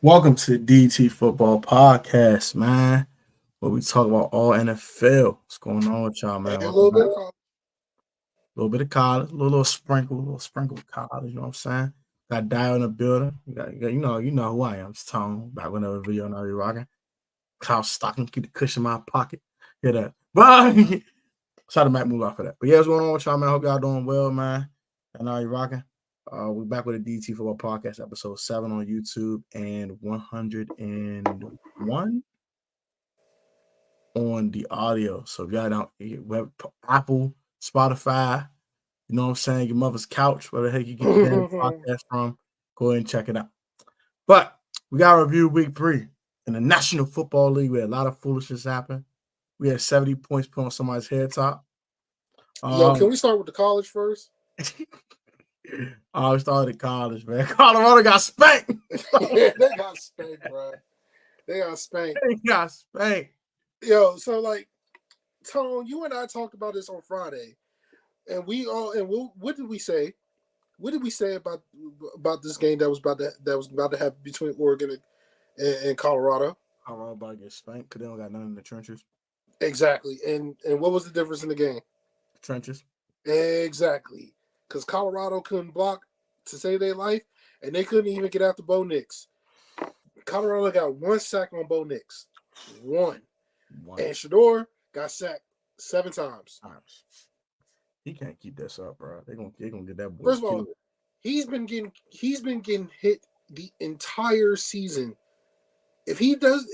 Welcome to the DDT Football Podcast, man. Where we talk about all NFL. What's going on with y'all, man? And a Welcome little back. bit of A little bit of college, little sprinkle of college. You know what I'm saying? Got Dio in the building. You know who I am. It's Tone. Back whenever video now you rocking. Kyle Stocking, keep the cushion in my pocket. Hear that? But shout out to Matt Moolah for that. But yeah, what's going on with y'all, man? Hope y'all doing well, man. And now you rocking. We're back with a DT Football Podcast, episode 7 on YouTube and 101 on the audio. So if y'all don't web Apple, Spotify, you know what I'm saying, your mother's couch, where the heck you get your damn podcast from, go ahead and check it out. But we got to review week 3 in the National Football League where a lot of foolishness happened. We had 70 points put on somebody's head top. Yo, can we start with the college first? We started at college, man. Colorado got spanked. Yeah, they got spanked, bro. They got spanked. Yo, so like, Tone, you and I talked about this on Friday, and what did we say? What did we say about this game that was about to happen between Oregon and Colorado? Colorado about to get spanked because they don't got nothing in the trenches. Exactly, and what was the difference in the game? Trenches. Exactly, because Colorado couldn't block to save their life, and they couldn't even get after Bo Nix. Colorado got 1 sack on Bo Nix. One. And Shador got sacked 7 times. He can't keep this up, bro. They're gonna get that boy. First of all, he's been getting hit the entire season. If he does,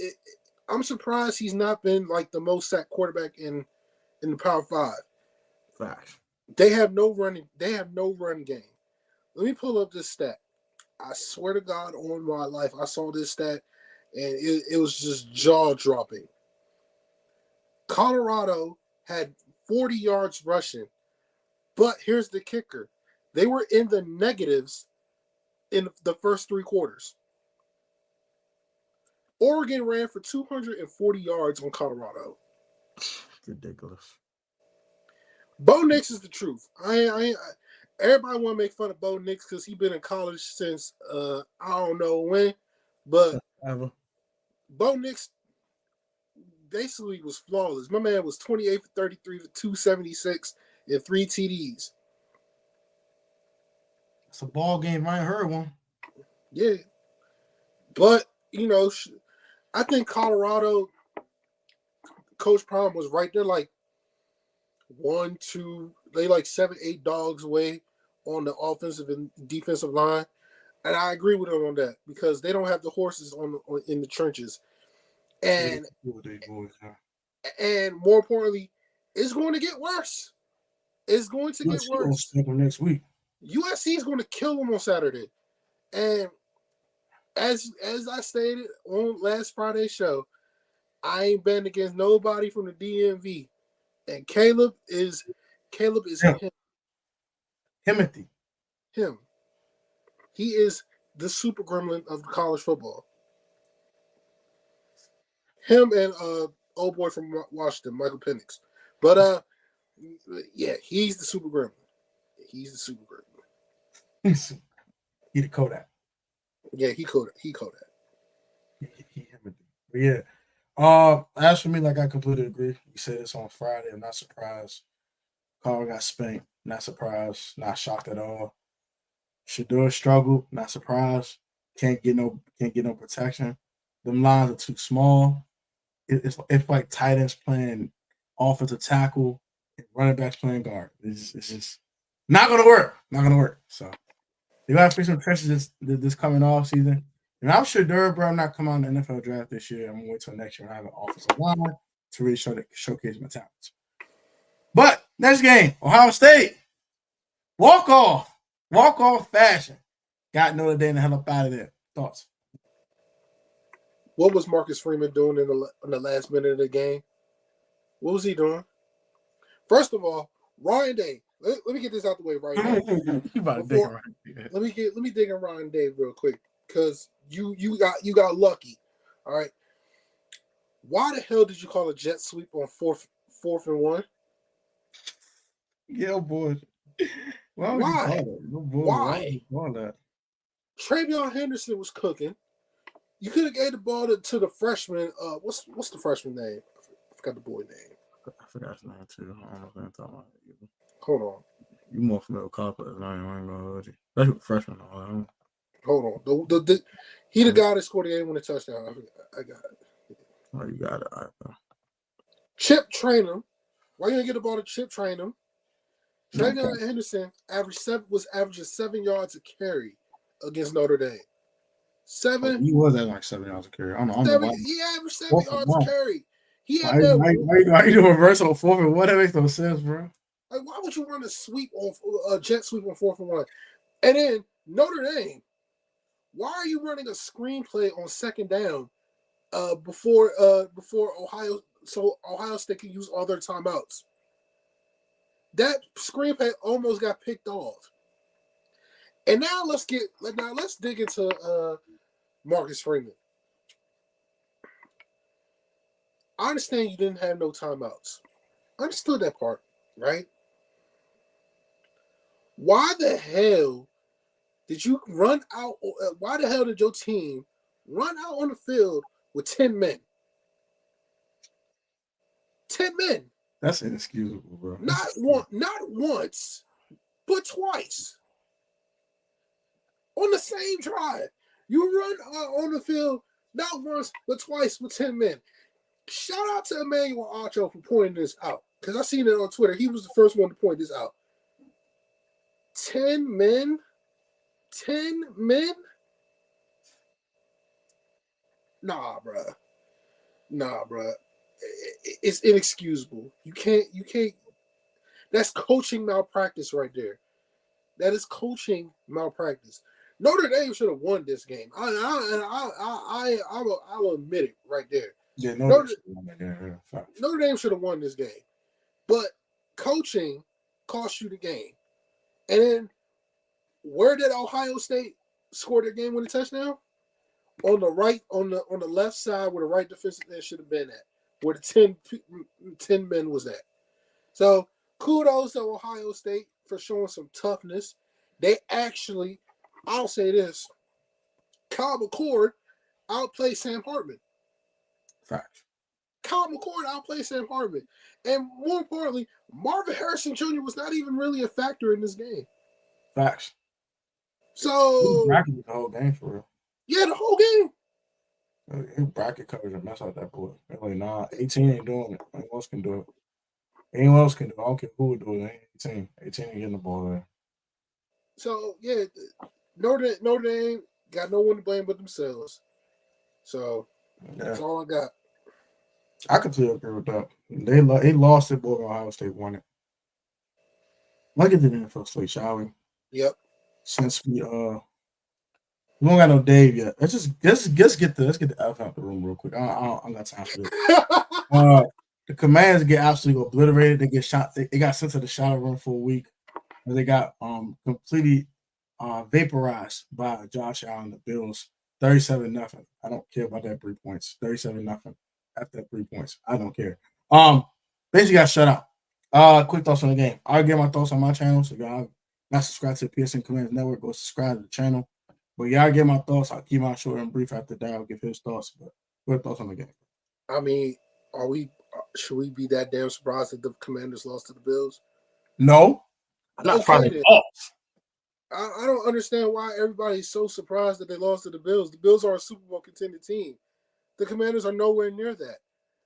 I'm surprised he's not been like the most sacked quarterback in the Power 5. Facts. They have no run game. Let me pull up this stat. I swear to God on my life, I saw this stat and it was just jaw dropping. Colorado had 40 yards rushing, but here's the kicker. They were in the negatives in the first 3 quarters. Oregon ran for 240 yards on Colorado. Ridiculous. Bo Nix is the truth. Everybody want to make fun of Bo Nix because he's been in college since I don't know when, but Bo Nix basically was flawless. My man was 28 for 33 for 276 and 3 TDs. It's a ball game. I ain't heard one. Yeah, but I think Colorado Coach Prime was right there, like 1, 2, they like 7, 8 dogs away on the offensive and defensive line, and I agree with him on that because they don't have the horses in the trenches, and more importantly, it's going to get worse. It's going to get worse. Next week, USC is going to kill them on Saturday, and as I stated on last Friday's show, I ain't betting against nobody from the DMV, and Caleb is him. Timothy. Him. He is the super gremlin of college football. Him and old boy from Washington, Michael Penix. But yeah, he's the super gremlin. He's the super gremlin. He the Kodak. Yeah, he Kodak. Yeah. As for me, like I completely agree. You said this on Friday. I'm not surprised. Carl got spanked. Not surprised. Not shocked at all. Shador struggled. Not surprised. Can't get no protection. Them lines are too small. It's like tight ends playing offensive tackle and running backs playing guard. It's just not gonna work. Not gonna work. So they gotta fix some trenches this coming off season. And I'm sure bro, I'm not coming on the NFL draft this year. I'm gonna wait till next year and have an offensive line to really showcase my talents. But next game, Ohio State. Walk off fashion. Got Notre Dame the hell up out of there. Thoughts? What was Marcus Freeman doing in the last minute of the game? What was he doing? First of all, Ryan Day. Let me get this out the way right now. Let me dig in Ryan Day real quick because you got lucky. All right. Why the hell did you call a jet sweep on fourth and 1? Yeah, boy. Why? Why? Travion Henderson was cooking. You could have gave the ball to the freshman. What's the freshman name? I forgot the boy name. I forgot his name too. I don't know what I'm talking about. Hold on. You more familiar with college players than I am. I ain't gonna hold you. Especially with freshmen. Hold on. He the guy that scored the game-winning touchdown. I got it. Oh, you got it. All right, Chip Trainum. Why you gonna get the ball to Chip Trainum? Travion Henderson was averaging 7 yards a carry against Notre Dame. 7. He was at like 7 yards a carry. I don't know why. He averaged 7 yards a carry. He had why you doing reverse on 4th and 1? That makes no sense, bro. Like, why would you run a jet sweep on 4th and 1? And then Notre Dame, why are you running a screenplay on 2nd down before Ohio State can use all their timeouts? That screenplay almost got picked off. And now let's dig into Marcus Freeman. I understand you didn't have no timeouts. I understood that part, right? Why the hell did you run out? Why the hell did your team run out on the field with 10 men? 10 men. That's inexcusable, bro. Not once, but twice. On the same drive. You run on the field not once, but twice with 10 men. Shout out to Emmanuel Acho for pointing this out. Because I seen it on Twitter. He was the first one to point this out. 10 men? 10 men? Nah, bruh. It's inexcusable. You can't. That's coaching malpractice right there. That is coaching malpractice. Notre Dame should have won this game. I will admit it right there. Yeah, Notre Dame should have won this game. But coaching cost you the game. And then where did Ohio State score their game-winning touchdown? On the left side where the right defensive end should have been at, where the 10 men was at. So kudos to Ohio State for showing some toughness. They actually, I'll say this, Kyle McCord outplayed Sam Hartman. Facts. Kyle McCord outplayed Sam Hartman. And more importantly, Marvin Harrison Jr. was not even really a factor in this game. Facts. So bracket the whole game for real. Yeah, the whole game. His bracket coverage and mess out that boy. Like, nah, 18 ain't doing it. Anyone else can do it. Anyone else can do it. I don't care who would do it. 18. 18 ain't getting the ball there. So yeah, Notre Dame got no one to blame but themselves. So that's all I got. I completely agree with that. They lost it, boy. Ohio State won it. Let's get to the NFL slate, shall we? Yep. Since we don't got no Dave yet. Let's get the elephant out the room real quick. I don't got time for this. The Commanders get absolutely obliterated. They get shot. They got sent to the shower room for a week. And they got completely vaporized by Josh Allen, the Bills. 37-0. I don't care about that 3 points. 37-0. After 3 points. I don't care. Basically got shut out. Quick thoughts on the game. I'll get my thoughts on my channel. So y'all not subscribed to the PSN Commanders Network, go subscribe to the channel. But y'all get my thoughts. I'll keep mine short and brief after that. I'll give his thoughts. But what thoughts on the game? I mean, should we be that damn surprised that the Commanders lost to the Bills? No. I'm not probably off. I don't understand why everybody's so surprised that they lost to the Bills. The Bills are a Super Bowl contending team. The Commanders are nowhere near that.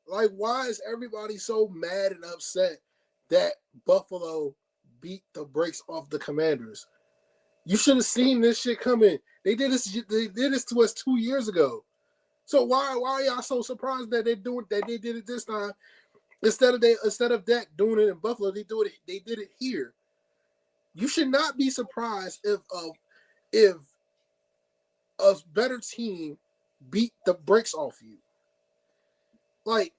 Like, why is everybody so mad and upset that Buffalo beat the brakes off the Commanders? You should have seen this shit coming. They did this to us 2 years ago. So why are y'all so surprised that they did it this time? Instead of that doing it in Buffalo, they did it here. You should not be surprised if a better team beat the brakes off you. Like,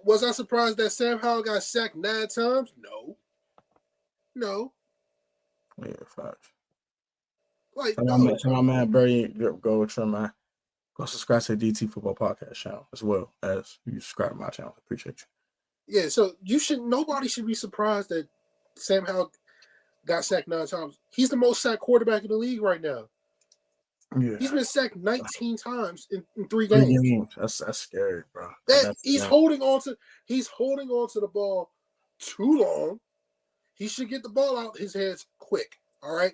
was I surprised that Sam Howell got sacked 9 times? No. Yeah, facts. Like, no. My man Barry, go subscribe to the DT Football Podcast channel as well as you subscribe to my channel. I appreciate you. Yeah, so nobody should be surprised that Sam Howell got sacked 9 times. He's the most sacked quarterback in the league right now. Yeah. He's been sacked 19 times in 3 3 games. games. That's scary, bro. He's holding on to the ball too long. He should get the ball out his hands quick. All right.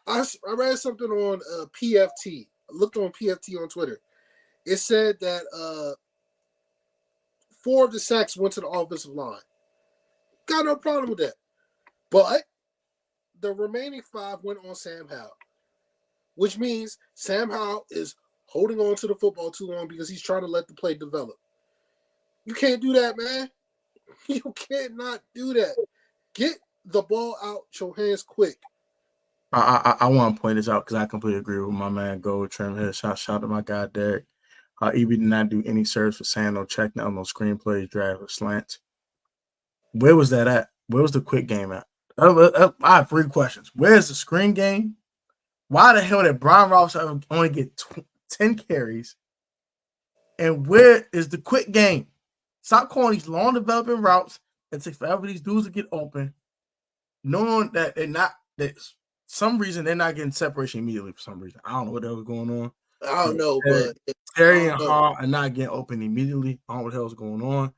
I read something on PFT. I looked on PFT on Twitter. It said that 4 of the sacks went to the offensive line. Got no problem with that. But the remaining 5 went on Sam Howell, which means Sam Howell is holding on to the football too long because he's trying to let the play develop. You can't do that, man. You cannot do that. Get the ball out your hands quick. I want to point this out because I completely agree with my man Gold Trim here. Shout out to my guy Derek. EB did not do any serves for saying no check down, no screenplays, drive, or slants. Where was that at? Where was the quick game at? I have 3 questions. Where's the screen game? Why the hell did Brian Robinson only get 10 carries? And where is the quick game? Stop calling these long developing routes and take forever for these dudes to get open, knowing that some reason they're not getting separation immediately for some reason. I don't know what the hell was going on. I don't know, but Terry and Hall are not getting open immediately. I don't know what the hell's going on.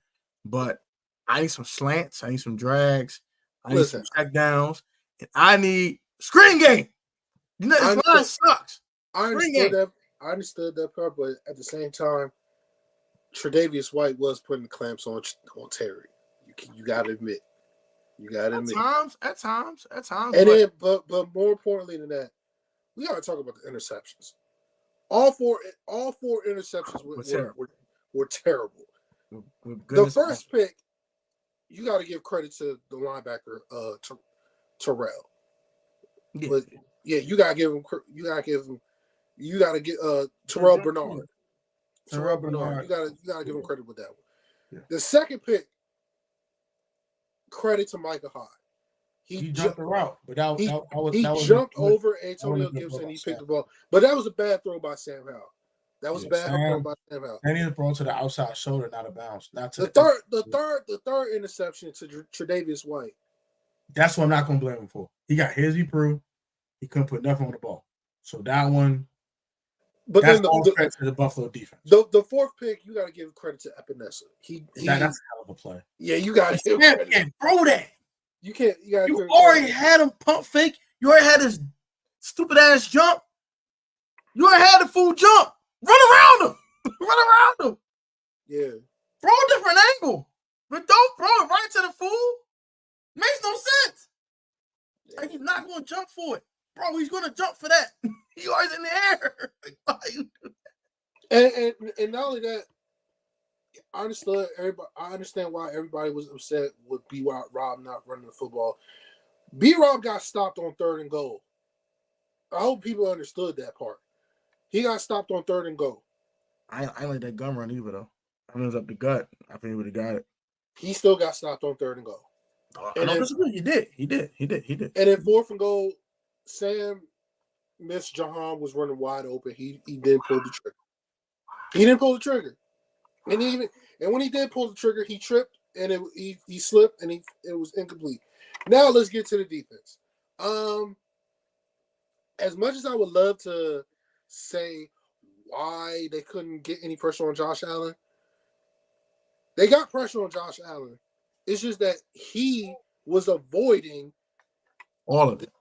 But I need some slants. I need some drags. I need some check downs. And I need screen game. You know, this line sucks. I understood that part, but at the same time, Tre'Davious White was putting the clamps on Terry. You gotta admit. At times. And then, but more importantly than that, we gotta talk about the interceptions. All four interceptions were terrible. The first pick, you got to give credit to the linebacker, Terrell. Yeah. But yeah, you got to give Terrell Bernard. Terrell Bernard. You got to give him credit with that one. Yeah. The second pick, credit to Micah Hyde. He jumped the route, but he jumped over Antonio Gibson. He picked the ball, but that was a bad throw by Sam Howell. That was a bad throw by Sam Howell. And he was thrown to the outside shoulder, not a bounce. Not to the third interception to Tre'Davious White. That's what I'm not going to blame him for. He got his. He proved he couldn't put nothing on the ball. So that one. But that's all credit to the Buffalo defense. The fourth pick, you got to give credit to Epinesa. That's a hell of a play. Yeah, you got to give credit. Can't throw that. You can't. You already had him pump fake. You already had his stupid ass jump. You already had the fool jump. Run around him. Yeah. Throw a different angle. But don't throw it right to the fool. Makes no sense. Yeah. Like, he's not going to jump for it. Bro, he's going to jump for that. He always in the air. Like, why you do that? And not only that, I understand why everybody was upset with B-Rob not running the football. B-Rob got stopped on 3rd and goal. I hope people understood that part. He got stopped on 3rd and goal. I ain't like that gun run either, though. I mean, it was up the gut. I think he would have got it. He still got stopped on 3rd and goal. He did. And then 4th and goal, Sam missed. Jahan was running wide open. He didn't pull the trigger. And when he did pull the trigger, he tripped and he slipped and it was incomplete. Now let's get to the defense. As much as I would love to say why they couldn't get any pressure on Josh Allen, they got pressure on Josh Allen. It's just that he was avoiding all of it.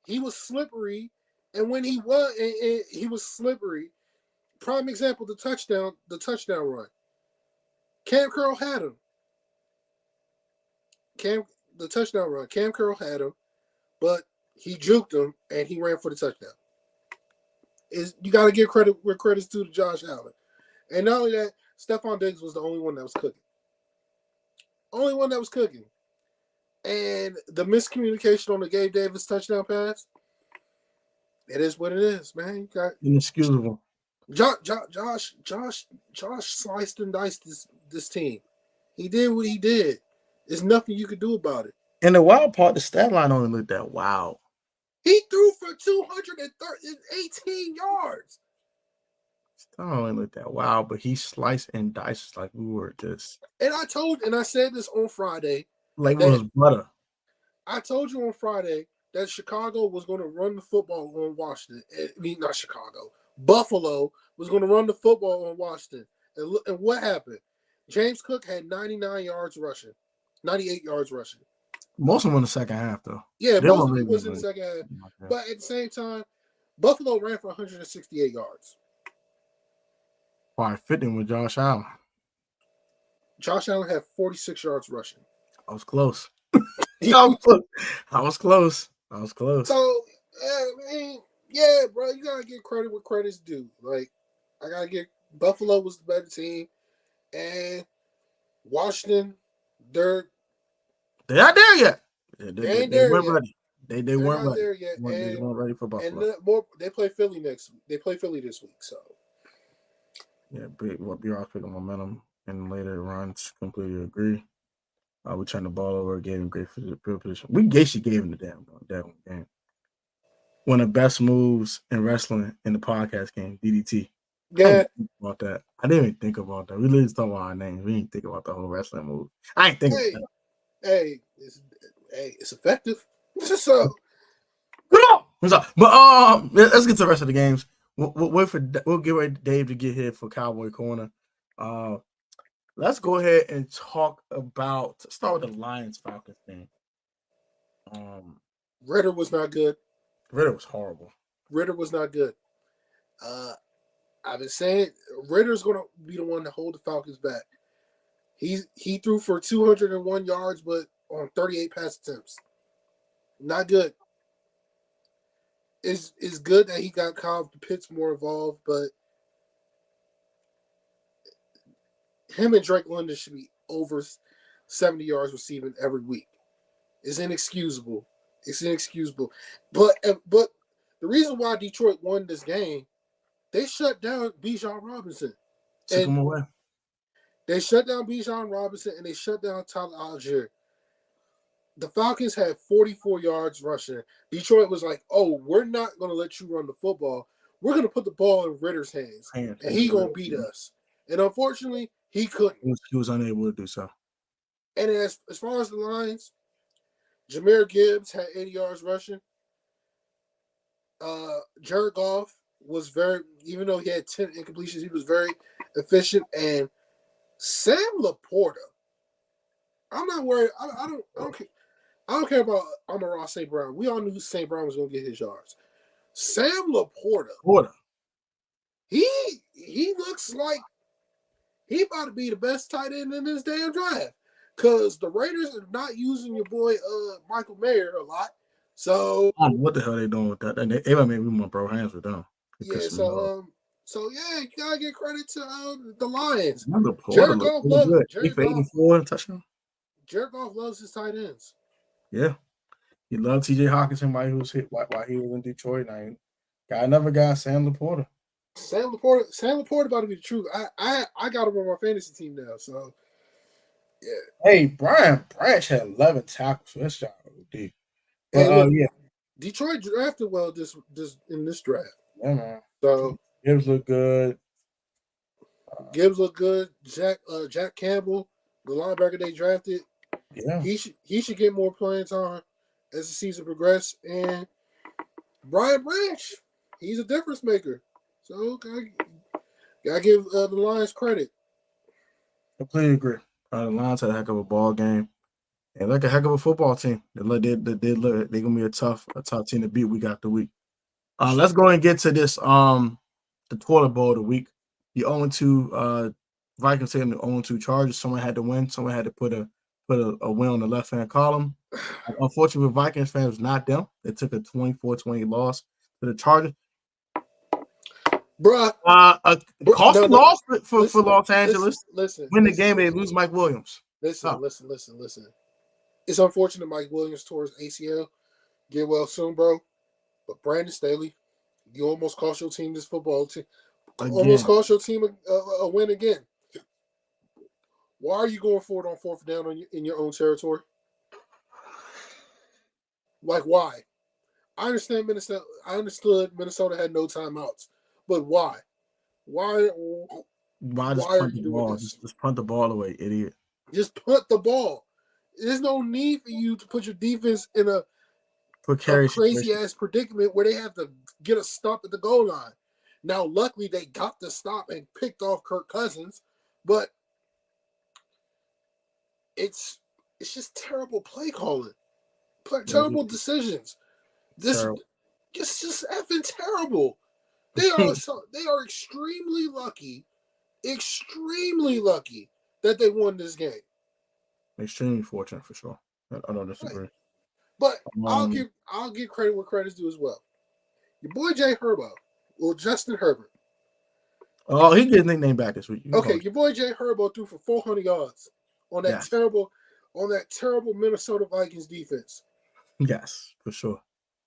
He was slippery, and when he was slippery. Prime example, the touchdown run. Cam Curl had him. The touchdown run. Cam Curl had him, but he juked him and he ran for the touchdown. You got to give credit where credit's due to Josh Allen. And not only that, Stephon Diggs was the only one that was cooking. And the miscommunication on the Gabe Davis touchdown pass, it is what it is, man. You got inexcusable. Josh sliced and diced this team. He did what he did. There's nothing you could do about it. And the wild part, the stat line only looked that wow. He threw for 218 yards. Still only looked that wow, but he sliced and diced like we were just. And I said this on Friday. Like it was butter. I told you on Friday that Chicago was going to run the football on Washington. I mean, not Chicago. Buffalo was going to run the football on Washington. And what happened? James Cook had 99 yards rushing, 98 yards rushing. Most of them in the second half, though. Yeah, most of it was in the second half. Okay. But at the same time, Buffalo ran for 168 yards. Probably fitting with Josh Allen. Josh Allen had 46 yards rushing. I was close. I was close. So, I mean, yeah, bro, you gotta give credit where credit's due. Like, I gotta get Buffalo was the better team, and Washington, they're not there yet. They ain't there weren't yet. ready. They weren't not ready. there yet. They weren't ready for Buffalo. And they play Philly next week. They play Philly this week. So yeah, B-Rock picking momentum and later runs. Completely agree. We turned the ball over, gave him great field position. We basically gave him the damn game. One of the best moves in wrestling in the podcast game, DDT. Yeah. About that. I didn't even think about that. We literally just talking about our names. We didn't think about the whole wrestling move. I ain't thinking about that. It's effective. So come on. But let's get to the rest of the games. We'll get ready Dave to get here for Cowboy Corner. Let's go ahead and talk about start with the Lions-Falcons thing. Ritter was not good. Ritter was horrible. Ritter was not good. I've been saying Ritter's going to be the one to hold the Falcons back. He threw for 201 yards, but on 38 pass attempts. Not good. It's good that he got Kyle Pitts more involved, but him and Drake London should be over 70 yards receiving every week. It's inexcusable. But the reason why Detroit won this game, they shut down Bijan Robinson. Took him away. They shut down Bijan Robinson and they shut down Tyler Algier. The Falcons had 44 yards rushing. Detroit was like, "Oh, we're not going to let you run the football. We're going to put the ball in Ritter's hands, and he's going to beat us." And unfortunately, he couldn't. He was unable to do so. And as far as the Lions, Jahmyr Gibbs had 80 yards rushing. Jared Goff was even though he had 10 incompletions, he was very efficient. And Sam Laporta, I'm not worried. I don't care about Amon-Ra St. Brown. We all knew St. Brown was going to get his yards. Sam Laporta, he looks like he about to be the best tight end in this damn draft. Because the Raiders are not using your boy Michael Mayer a lot. So what the hell are they doing with that? They might make me want to bro hands with them. Yeah, so yeah, you gotta give credit to the Lions. Jared Goff loves Jared Goff loves his tight ends. Yeah. He loved TJ Hawkinson while he was while he was in Detroit. Now got another guy, Sam Laporta. Sam Laporta about to be the truth. I got him on my fantasy team now, so yeah. Hey, Brian Branch had 11 tackles for this job. Yeah. Detroit drafted well this in this draft. Yeah, man. So Gibbs look good. Jack Campbell, the linebacker they drafted. Yeah. He should get more playing time as the season progresses. And Brian Branch, he's a difference maker. So gotta give the Lions credit. Completely agree. The Lions had a heck of a ball game. And like a heck of a football team. They're gonna be a tough team to beat week after week. Let's go and get to this. The toilet bowl of the week. The 0-2 Vikings taking the 0-2 Chargers. Someone had to win. Someone had to put a win on the left hand column. Unfortunately, Vikings fans was not them. They took a 24-20 loss to the Chargers. Bruh. Costly loss for Los Angeles. Listen. Win the game, they lose Mike Williams. Listen. It's unfortunate Mike Williams tore his ACL. Get well soon, bro. But Brandon Staley, you almost cost your team this football team. Almost cost your team a win again. Why are you going for it on fourth down in your own territory? Like, why? I understand Minnesota. I understood Minnesota had no timeouts, but why? Why are you doing this? Just punt the ball away, idiot. Just punt the ball. There's no need for you to put your defense in a precarious crazy ass predicament where they have to get a stop at the goal line. Now, luckily, they got the stop and picked off Kirk Cousins, but it's just terrible play calling, terrible decisions. This it's just effing terrible. They are extremely lucky that they won this game. Extremely fortunate for sure. I don't disagree. Right. But I'll give credit where credit's due as well. Your boy Jay Herbo, or Justin Herbert. Oh, he gets nickname back this week. Okay, your boy Jay Herbo threw for 400 yards on that terrible Minnesota Vikings defense. Yes, for sure.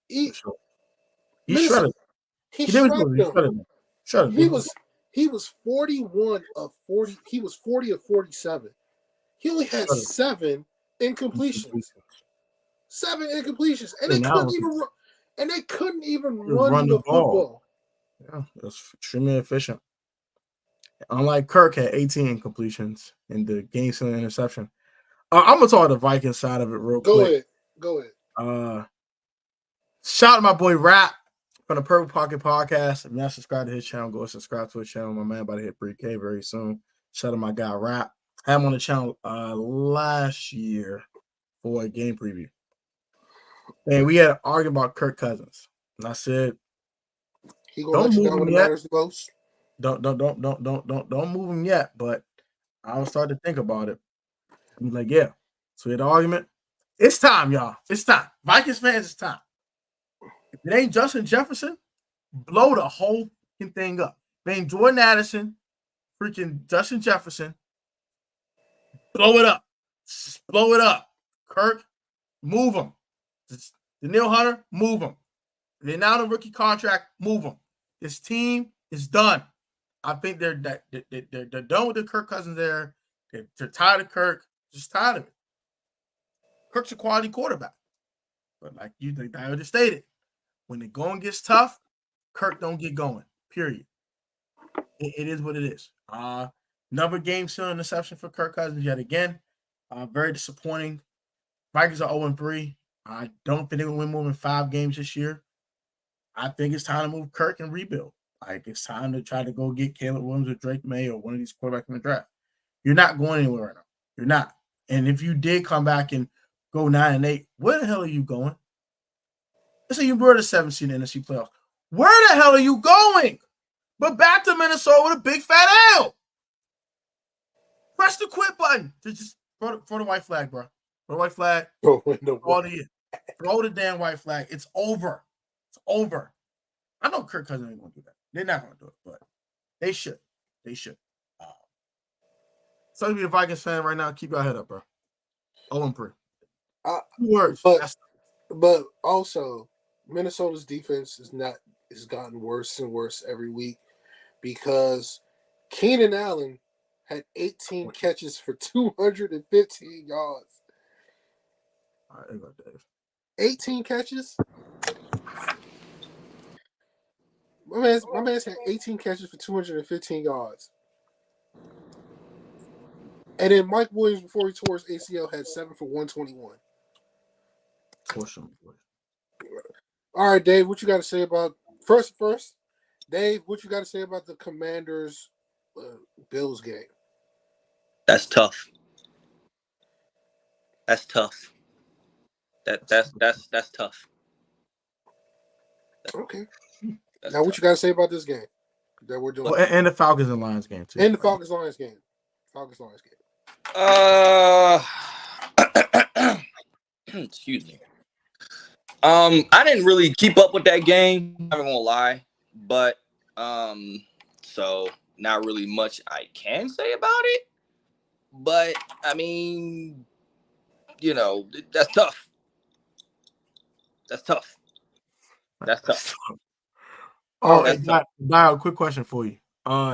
He shredded. He shredded them. He was 41 of 40. He was 40 of 47. He only had 7 incompletions. 7 incompletions, and they couldn't even run the football. Yeah, that's extremely efficient. Unlike Kirk had 18 incompletions in the game-sealing interception. I'm gonna talk the Vikings side of it real quick. Go ahead. Shout out to my boy Rap from the Purple Pocket Podcast. If you're not subscribed to his channel, go subscribe to his channel. My man about to hit 3K very soon. Shout out to my guy Rap. I had him on the channel last year for a game preview. And we had an argument about Kirk Cousins. And I said, don't move him yet. Don't move him yet. But I was starting to think about it. I'm like, yeah. So we had an argument. It's time, y'all. It's time. Vikings fans, it's time. If it ain't Justin Jefferson, blow the whole thing up. If it ain't Jordan Addison, freaking Justin Jefferson, blow it up. Just blow it up. Kirk, move him. Daniil Hunter, move him. They're now on a rookie contract, move him. This team is done. I think they're done with the Kirk Cousins there. They're tired of Kirk. Just tired of it. Kirk's a quality quarterback. But like I already stated, when the going gets tough, Kirk don't get going. Period. It is what it is. Another game-sealing interception for Kirk Cousins yet again. Very disappointing. Vikings are 0-3. I don't think they're going to win more than 5 games this year. I think it's time to move Kirk and rebuild. Like, it's time to try to go get Caleb Williams or Drake May or one of these quarterbacks in the draft. You're not going anywhere right now. You're not. And if you did come back and go 9-8, where the hell are you going? Let's say you were the 7th seed in the NFC playoffs. Where the hell are you going? But back to Minnesota with a big fat L. Press the quit button. Just throw the white flag, bro. Throw the white flag. Throw the damn white flag. It's over. It's over. I know Kirk Cousins ain't going to do that. They're not going to do it, but they should. They should. So to be a Vikings fan right now, keep your head up, bro. 0-3. 2 words. But also, Minnesota's defense has gotten worse and worse every week because Keenan Allen had 18 catches for 215 yards. All right, there you go, Dave. 18 catches? My man's had 18 catches for 215 yards. And then Mike Williams, before he tore his ACL, had 7 for 121. All right, Dave, what you got to say about first? Dave, what you got to say about the Commanders Bills game? That's tough. That's tough. That's tough. Okay. Now, what you got to say about this game that we're doing? And the Falcons and Lions game too. And the Falcons Lions game. Excuse me. I didn't really keep up with that game. I'm not gonna lie, but so not really much I can say about it. But I mean, that's tough. That's tough. Oh, Dial, quick question for you.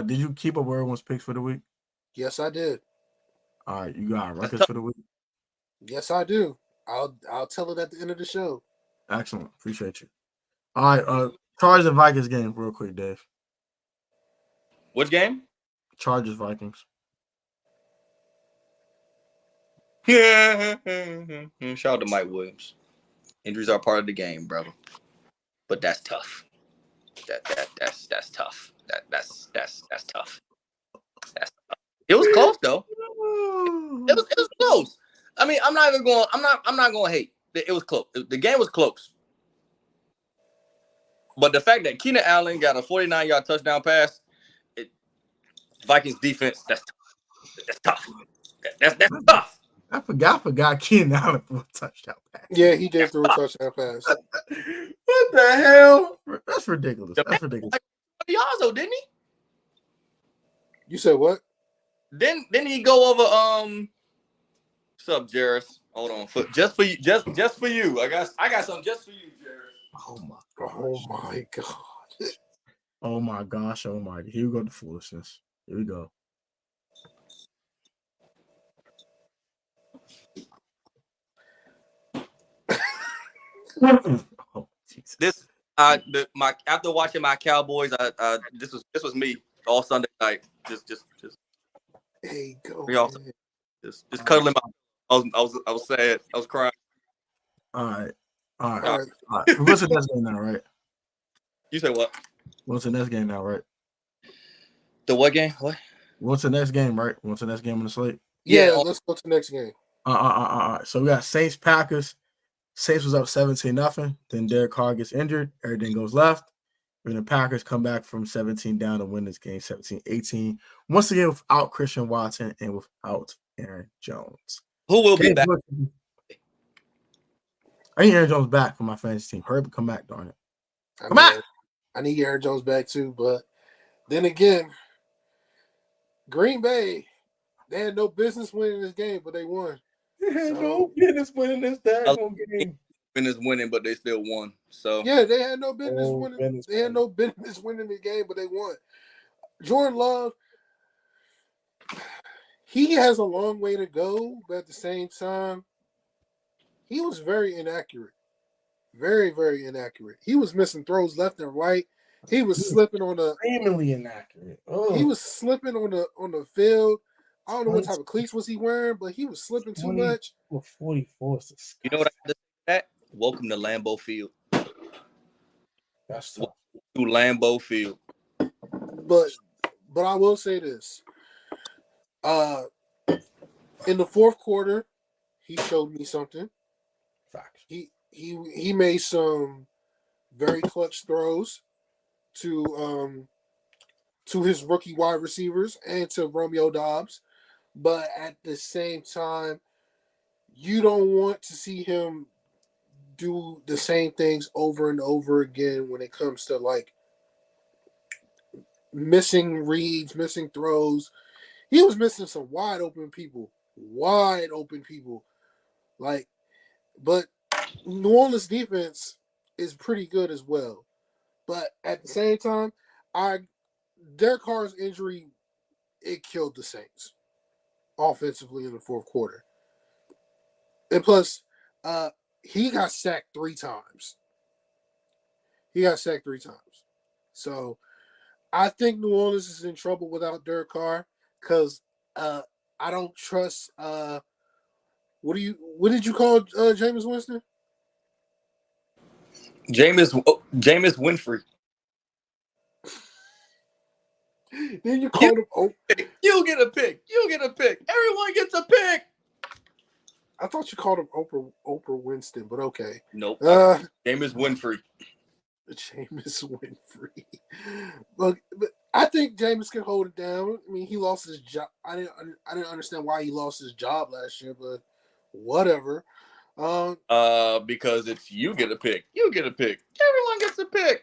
Did you keep up with everyone's picks for the week? Yes, I did. All right, you got records for the week? Yes, I do. I'll tell it at the end of the show. Excellent. Appreciate you. All right, Chargers and Vikings game real quick, Dave. Which game? Chargers Vikings. Yeah. Shout out to Mike Williams. Injuries are part of the game, brother. But that's tough. That's tough. That's tough. It was close though. It was close. I mean, I'm not going to hate. It was close. The game was close. But the fact that Keenan Allen got a 49-yard touchdown pass, Vikings defense, that's tough. That's tough. I forgot Keenan Allen for a touchdown pass. Yeah, he did throw a touchdown pass. What the hell? That's ridiculous. That's ridiculous. Yazoo, didn't he? You said what? Then he go over what's up, Jarris? Hold on, just for you. I got something just for you, Jarris. Oh my god. Oh my gosh, oh my. Here we go, the foolishness. Here we go. Oh, Jesus. This after watching my Cowboys, this was me all Sunday night. Just Hey, go. Just cuddling my. I was sad. I was crying. All right. What's the next game now, right? You said what? What's the next game now, right? The what game? What? What's the next game, right? What's the next game on the slate? Yeah, let's go to the next game. So we got Saints Packers. Saints was up 17-0. Then Derek Carr gets injured. Everything goes left. And the Packers come back from 17 down to win this game 17-18. Once again, without Christian Watson and without Aaron Jones. Who will be back? I need Aaron Jones back for my fantasy team. Hurry up, come back, darn it. Come back. I need Aaron Jones back too, but then again, Green Bay, they had no business winning this game, but they won. They had no business winning this daggone game. Business winning, but they still won. So yeah, they had no business winning. They had no business winning the game, but they won. Jordan Love, he has a long way to go, but at the same time, he was very inaccurate. Very, very inaccurate. He was missing throws left and right. He was slipping on the extremely inaccurate. He was slipping on the field. I don't know what type of cleats was he wearing, but he was slipping too much. 44 is disgusting. You know what I have to say to that? Welcome to Lambeau Field. That's tough. To Lambeau Field. But I will say this. In the fourth quarter, he showed me something. Facts. He made some very clutch throws to his rookie wide receivers and to Romeo Doubs. But at the same time, you don't want to see him do the same things over and over again when it comes to like missing reads, missing throws. He was missing some wide open people. Like, but New Orleans defense is pretty good as well. But at the same time, Derek Carr's injury, it killed the Saints offensively in the fourth quarter. And plus, he got sacked 3 times. So I think New Orleans is in trouble without Derek Carr because I don't trust what did you call Jameis Winston? Jameis Winfrey. Then you called him. You get a pick. Everyone gets a pick. I thought you called him Oprah Winston, but okay. Nope. Jameis Winfrey. Jameis Winfrey. Look, but I think Jameis can hold it down. I mean, he lost his job. I didn't understand why he lost his job last year, but whatever. Because it's you get a pick. Everyone gets a pick.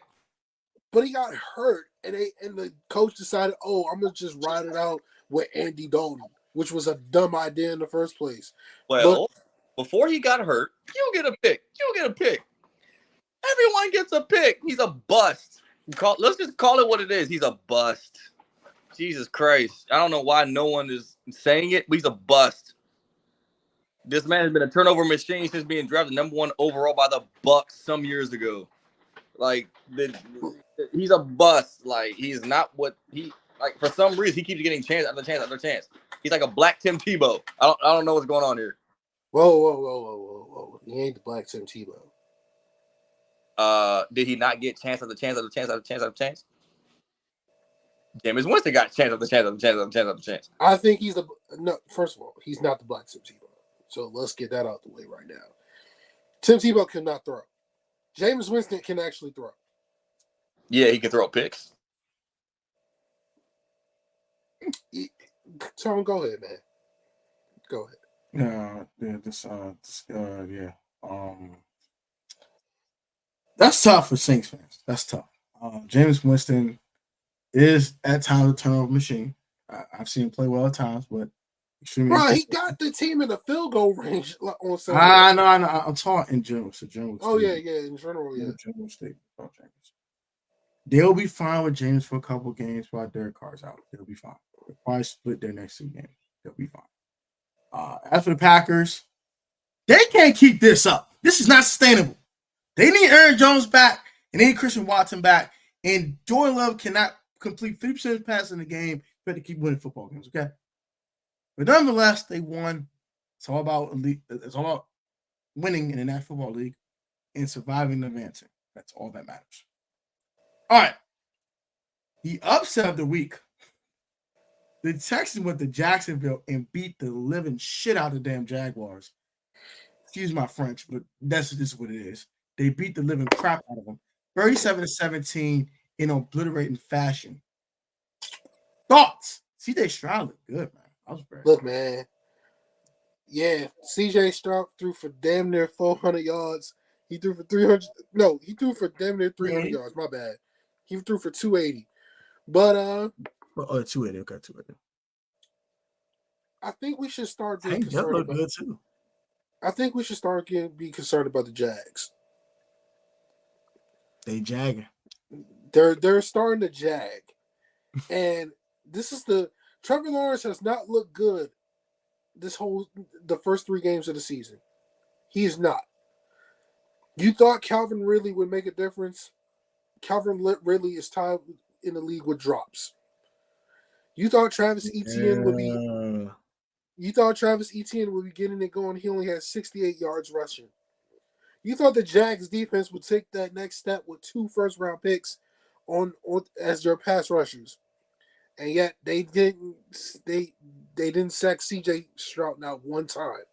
But he got hurt, and the coach decided, I'm gonna just ride it out with Andy Dalton, which was a dumb idea in the first place. Well, before he got hurt, you get a pick. Everyone gets a pick. He's a bust. Let's just call it what it is. He's a bust. Jesus Christ. I don't know why no one is saying it, but he's a bust. This man has been a turnover machine since being drafted #1 overall by the Bucs some years ago. Like, he's a bust. Like, he's not what he like. For some reason, he keeps getting chance after chance. He's like a black Tim Tebow. I don't know what's going on here. Whoa! He ain't the black Tim Tebow. Did he not get chance after chance after chance after chance after chance? Jameis Winston got chance after chance after chance after chance after chance. I think first of all, he's not the black Tim Tebow. So let's get that out the way right now. Tim Tebow cannot throw. Jameis Winston can actually throw. Yeah, he can throw picks. Tom, go ahead, man. Go ahead. That's tough for Saints fans. That's tough. Jameis Winston is at times a turnover machine. I've seen him play well at times, but extremely. Bro, he got the team in the field goal range on Sunday. I know. I'm talking in general. So general. Oh yeah, in general, yeah. General statement about Jameis. They'll be fine with James for a couple games while Derek Carr's out. They'll be fine. They'll probably split their next 2 games. They'll be fine. As for the Packers, they can't keep this up. This is not sustainable. They need Aaron Jones back and they need Christian Watson back. And Jordan Love cannot complete 50% of his passes in the game. You have to keep winning football games, okay? But nonetheless, they won. It's all about elite. It's all about winning in the National Football League and surviving and advancing. That's all that matters. All right. The upset of the week. The Texans went to Jacksonville and beat the living shit out of the damn Jaguars. Excuse my French, but that's just what it is. They beat the living crap out of them. 37-17 in obliterating fashion. Thoughts? CJ Stroud looked good, man. I was very Look, man. Yeah, CJ Stroud threw for damn near 400 yards. He threw for 300. No, he threw for damn near 300 yards. My bad. He threw for 280. But 280. Okay, 280. I think we should start being That concerned looked about. good too. I think we should start being concerned about the Jags. They jagging. They're starting to jag, and this is Trevor Lawrence has not looked good the first 3 games of the season. He is not. You thought Calvin Ridley would make a difference? Calvin Ridley is tied in the league with drops. You thought Travis Etienne would be. You thought Travis Etienne would be getting it going. He only had 68 yards rushing. You thought the Jags defense would take that next step with 2 first-round picks on as their pass rushers, and yet they didn't. They didn't sack CJ Stroud not one time.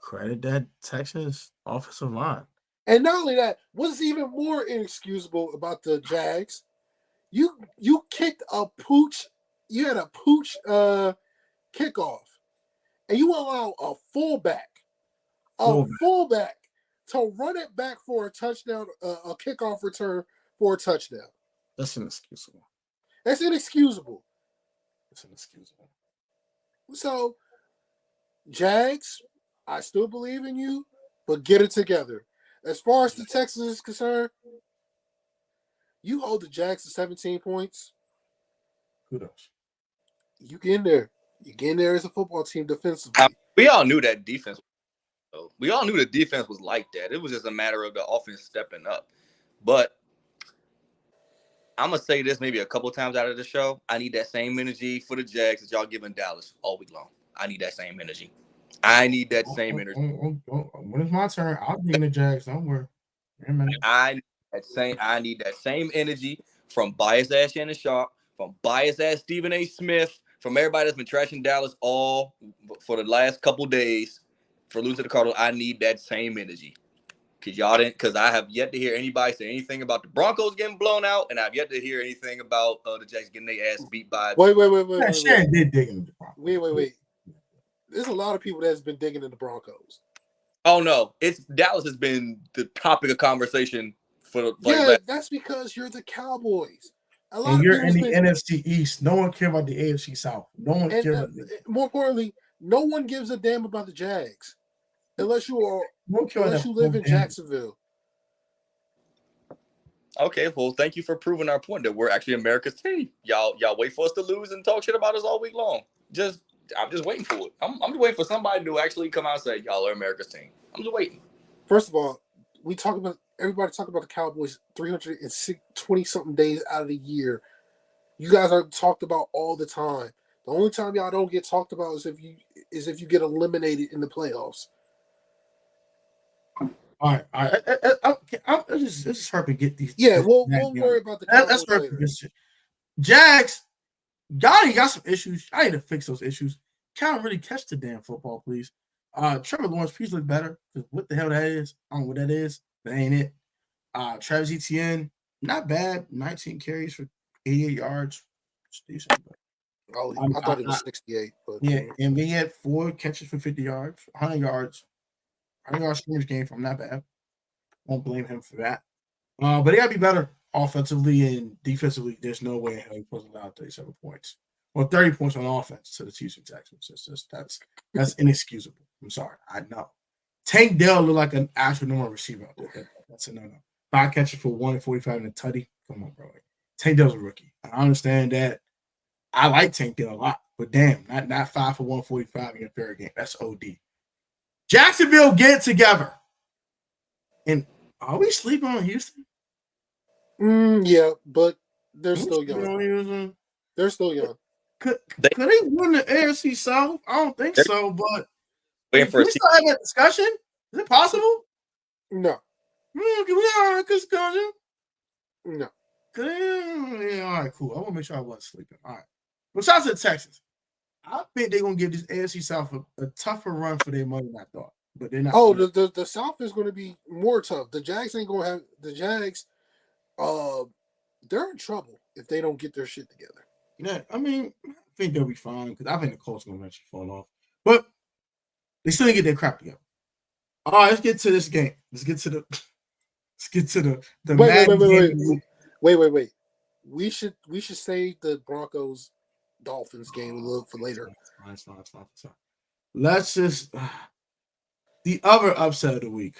Credit that Texans offensive line. And not only that, what's even more inexcusable about the Jags? You kicked a pooch. You had a pooch kickoff, and you allow a fullback to run it back for a touchdown, a kickoff return for a touchdown. That's inexcusable. That's inexcusable. It's inexcusable. So, Jags, I still believe in you, but get it together. As far as the Texans is concerned, you hold the Jags to 17 points. Kudos. You get in there. You get in there as a football team defensively. We all knew that defense. We all knew the defense was like that. It was just a matter of the offense stepping up. But I'm going to say this maybe a couple of times out of the show. I need that same energy for the Jags that y'all giving Dallas all week long. I need that same energy. I need that same energy. When it's my turn, I'll be in the Jags. Don't worry. I need that same energy from biased ass Shannon Sharp, from biased ass Stephen A. Smith, from everybody that's been trashing Dallas all for the last couple days for losing to the Cardinals. I need that same energy. Because I have yet to hear anybody say anything about the Broncos getting blown out, and I've yet to hear anything about the Jags getting their ass beat by. Wait. Shannon did dig into the Broncos. Wait. There's a lot of people that's been digging in the Broncos. Oh no, Dallas has been the topic of conversation for that's because you're the Cowboys. And you're in the NFC East. No one cares about the AFC South. No one cares about more importantly, no one gives a damn about the Jags. Unless you live in Jacksonville. Okay, well, thank you for proving our point that we're actually America's team. Y'all wait for us to lose and talk shit about us all week long. I'm just waiting for it. I'm just waiting for somebody to actually come out and say, y'all are America's team. I'm just waiting. First of all, everybody talk about the Cowboys 320-something days out of the year. You guys are talked about all the time. The only time y'all don't get talked about is if you get eliminated in the playoffs. All right. It's just hard to get these. Yeah, this we'll Jags worry game. about the That's Cowboys hard later. to get. Jags, Gotti got some issues. I need to fix those issues. Can't really catch the damn football, please. Trevor Lawrence, please look better. What the hell that is? I don't know what that is. That ain't it. Travis Etienne, not bad. 19 carries for 88 yards. It's decent. But Oh, I thought it was 68. But yeah, and he had 4 catches for 50 yards, 100 yards. 100-yard scrimmage game from not bad. Won't blame him for that. But they got to be better offensively and defensively. There's no way he's supposed to allow 37 points. Well, 30 points on offense to the Houston Texans. It's just that's inexcusable. I'm sorry. I know. Tank Dell looked like an actual number receiver out there. That's a no-no. 5 catches for 145 and a tutty. Come on, bro. Tank Dell's a rookie. I understand that. I like Tank Dell a lot, but damn, not 5 for 145 in a fair game. That's OD. Jacksonville, get it together. And are we sleeping on Houston? Yeah, but they're still young. They're still young. Could they win the AFC South? I don't think so, but can we still have that discussion? Is it possible? No. Can we have a discussion? No. Yeah, all right, cool. I want to make sure I wasn't sleeping. All right. But shout out to the Texans. I think they're going to give this AFC South a tougher run for their money than I thought. But they're not. Oh, the South is going to be more tough. The Jags ain't going to have – the Jags, they're in trouble if they don't get their shit together. Yeah, I mean, I think they'll be fine because I think the Colts are going to eventually fall off. But they still need to get their crap together. All right, let's get to this game. Let's get to the Wait. We should save the Broncos Dolphins game a little for later. It's fine. Let's just the other upset of the week.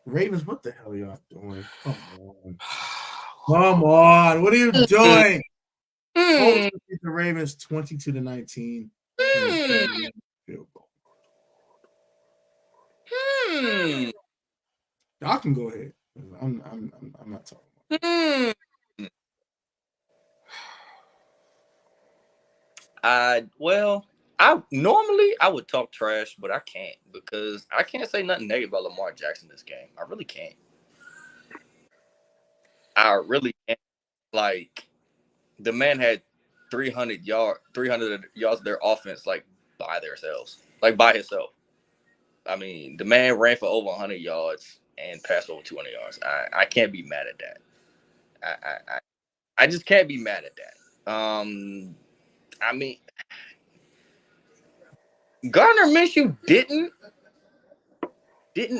Ravens, what the hell are y'all doing? Come on. What are you doing? The Ravens 22-19. Field goal. Y'all can go ahead. I'm not talking about I would talk trash, but I can't because I can't say nothing negative about Lamar Jackson this game. I really can't. I really can't. Like, the man had 300 yards of their offense, like, by themselves. Like, by himself. I mean, the man ran for over 100 yards and passed over 200 yards. I can't be mad at that. I just can't be mad at that. I mean, Gardner Minshew didn't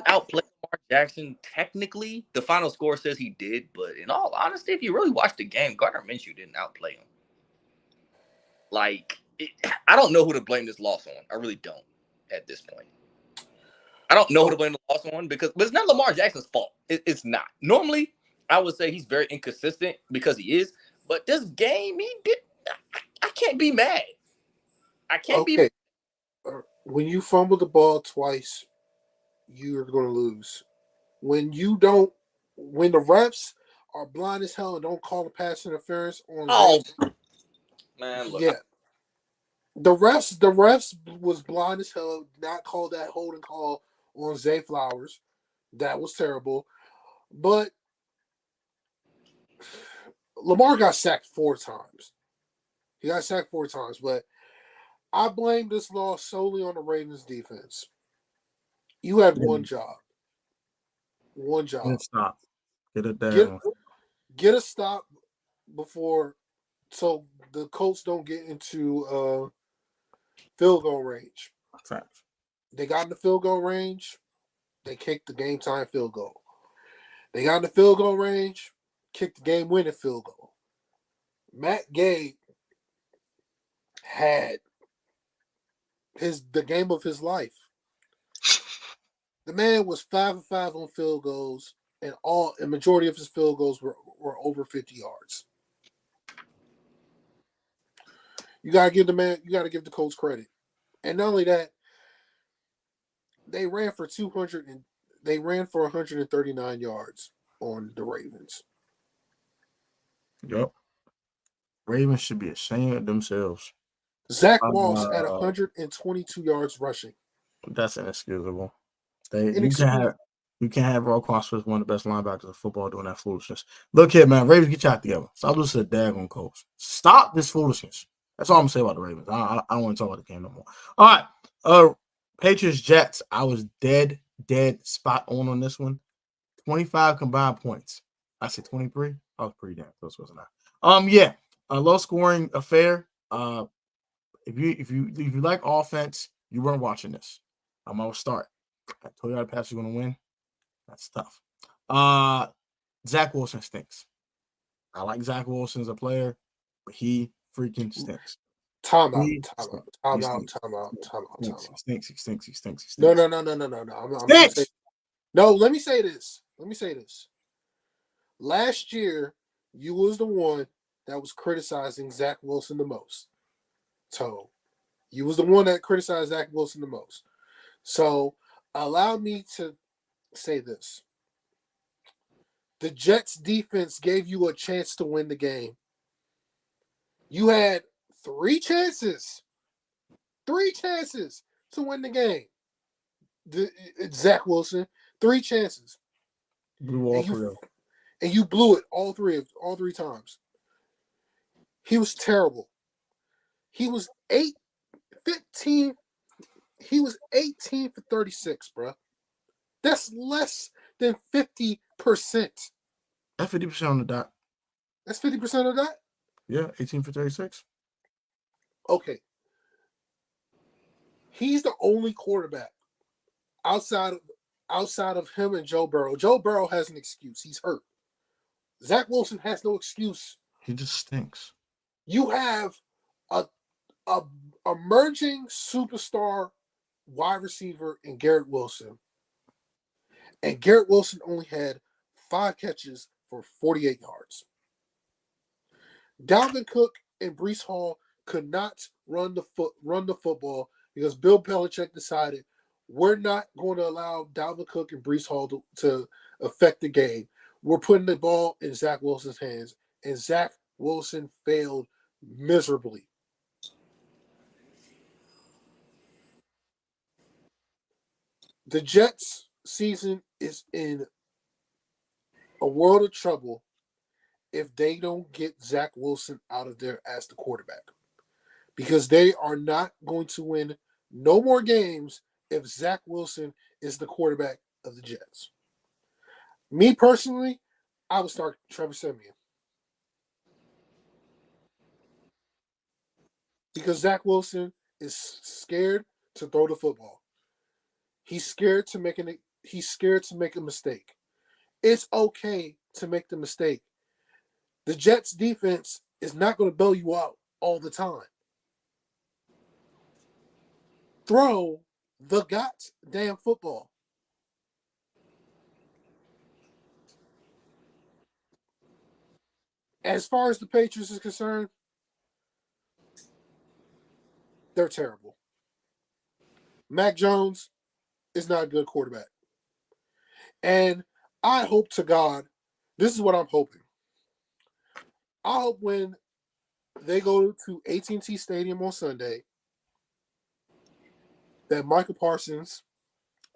outplay Lamar Jackson. Technically, the final score says he did, but in all honesty, if you really watch the game, Gardner Minshew didn't outplay him. Like, I don't know who to blame this loss on. I really don't at this point. I don't know who to blame the loss on but it's not Lamar Jackson's fault. It's not. Normally, I would say he's very inconsistent because he is, but this game, he did. I can't be mad. I can't be mad. When you fumble the ball twice, you're going to lose. When the refs are blind as hell and don't call the pass interference on man, look. Yeah. The refs was blind as hell, not called that holding call on Zay Flowers. That was terrible. But Lamar got sacked 4 times. He got sacked 4 times, but I blame this loss solely on the Ravens defense. You had one job. One job. Get a stop. Get it down. Get a stop before so the Colts don't get into field goal range. Facts. They got in the field goal range. They kicked the game time field goal. They got in the field goal range. Kicked the game winning field goal. Matt Gay had the game of his life. The man was 5 of 5 on field goals, and a majority of his field goals were over 50 yards. You gotta give the Colts credit. And not only that, they ran for 139 yards on the Ravens. Yep. Ravens should be ashamed of themselves. Zach Moss at 122 yards rushing. That's inexcusable. You can't have Roquan Smith, one of the best linebackers in football, doing that foolishness. Look here, man. Ravens, get your act together. Stop listening to daggone coach. Stop this foolishness. That's all I'm going to say about the Ravens. I don't want to talk about the game no more. All right. Patriots, Jets. I was dead spot on this one. 25 combined points. I said 23. I was pretty damn close, wasn't I? Yeah. A low scoring affair. If you like offense, you weren't watching this. I'm going to start. I told you how the Pats were going to win. That's tough. Zach Wilson stinks. I like Zach Wilson as a player, but he freaking stinks. Time out. He stinks. No. Let me say this. Last year, you was the one that was criticizing Zach Wilson the most. So, you was the one that criticized Zach Wilson the most. So, allow me to say this. The Jets defense gave you a chance to win the game. You had 3 chances. 3 chances to win the game. Zach Wilson, 3 chances. And you blew it all three times. He was terrible. He was 18 for 36, bro. That's less than 50%. That's 50% on the dot. That's 50% of that? Yeah, 18 for 36. Okay. He's the only quarterback outside of him and Joe Burrow. Joe Burrow has an excuse. He's hurt. Zach Wilson has no excuse. He just stinks. You have a emerging superstar wide receiver in Garrett Wilson. And Garrett Wilson only had 5 catches for 48 yards. Dalvin Cook and Breece Hall could not run the football because Bill Belichick decided we're not going to allow Dalvin Cook and Breece Hall to affect the game. We're putting the ball in Zach Wilson's hands, and Zach Wilson failed miserably. The Jets' season is in a world of trouble if they don't get Zach Wilson out of there as the quarterback. Because they are not going to win no more games if Zach Wilson is the quarterback of the Jets. Me personally, I would start Trevor Siemian. Because Zach Wilson is scared to throw the football. He's scared to make a mistake. It's okay to make the mistake. The Jets defense is not going to bail you out all the time. Throw the goddamn football. As far as the Patriots is concerned, they're terrible. Mac Jones is not a good quarterback. And I hope to God, this is what I'm hoping. I hope when they go to AT&T Stadium on Sunday, that Michael Parsons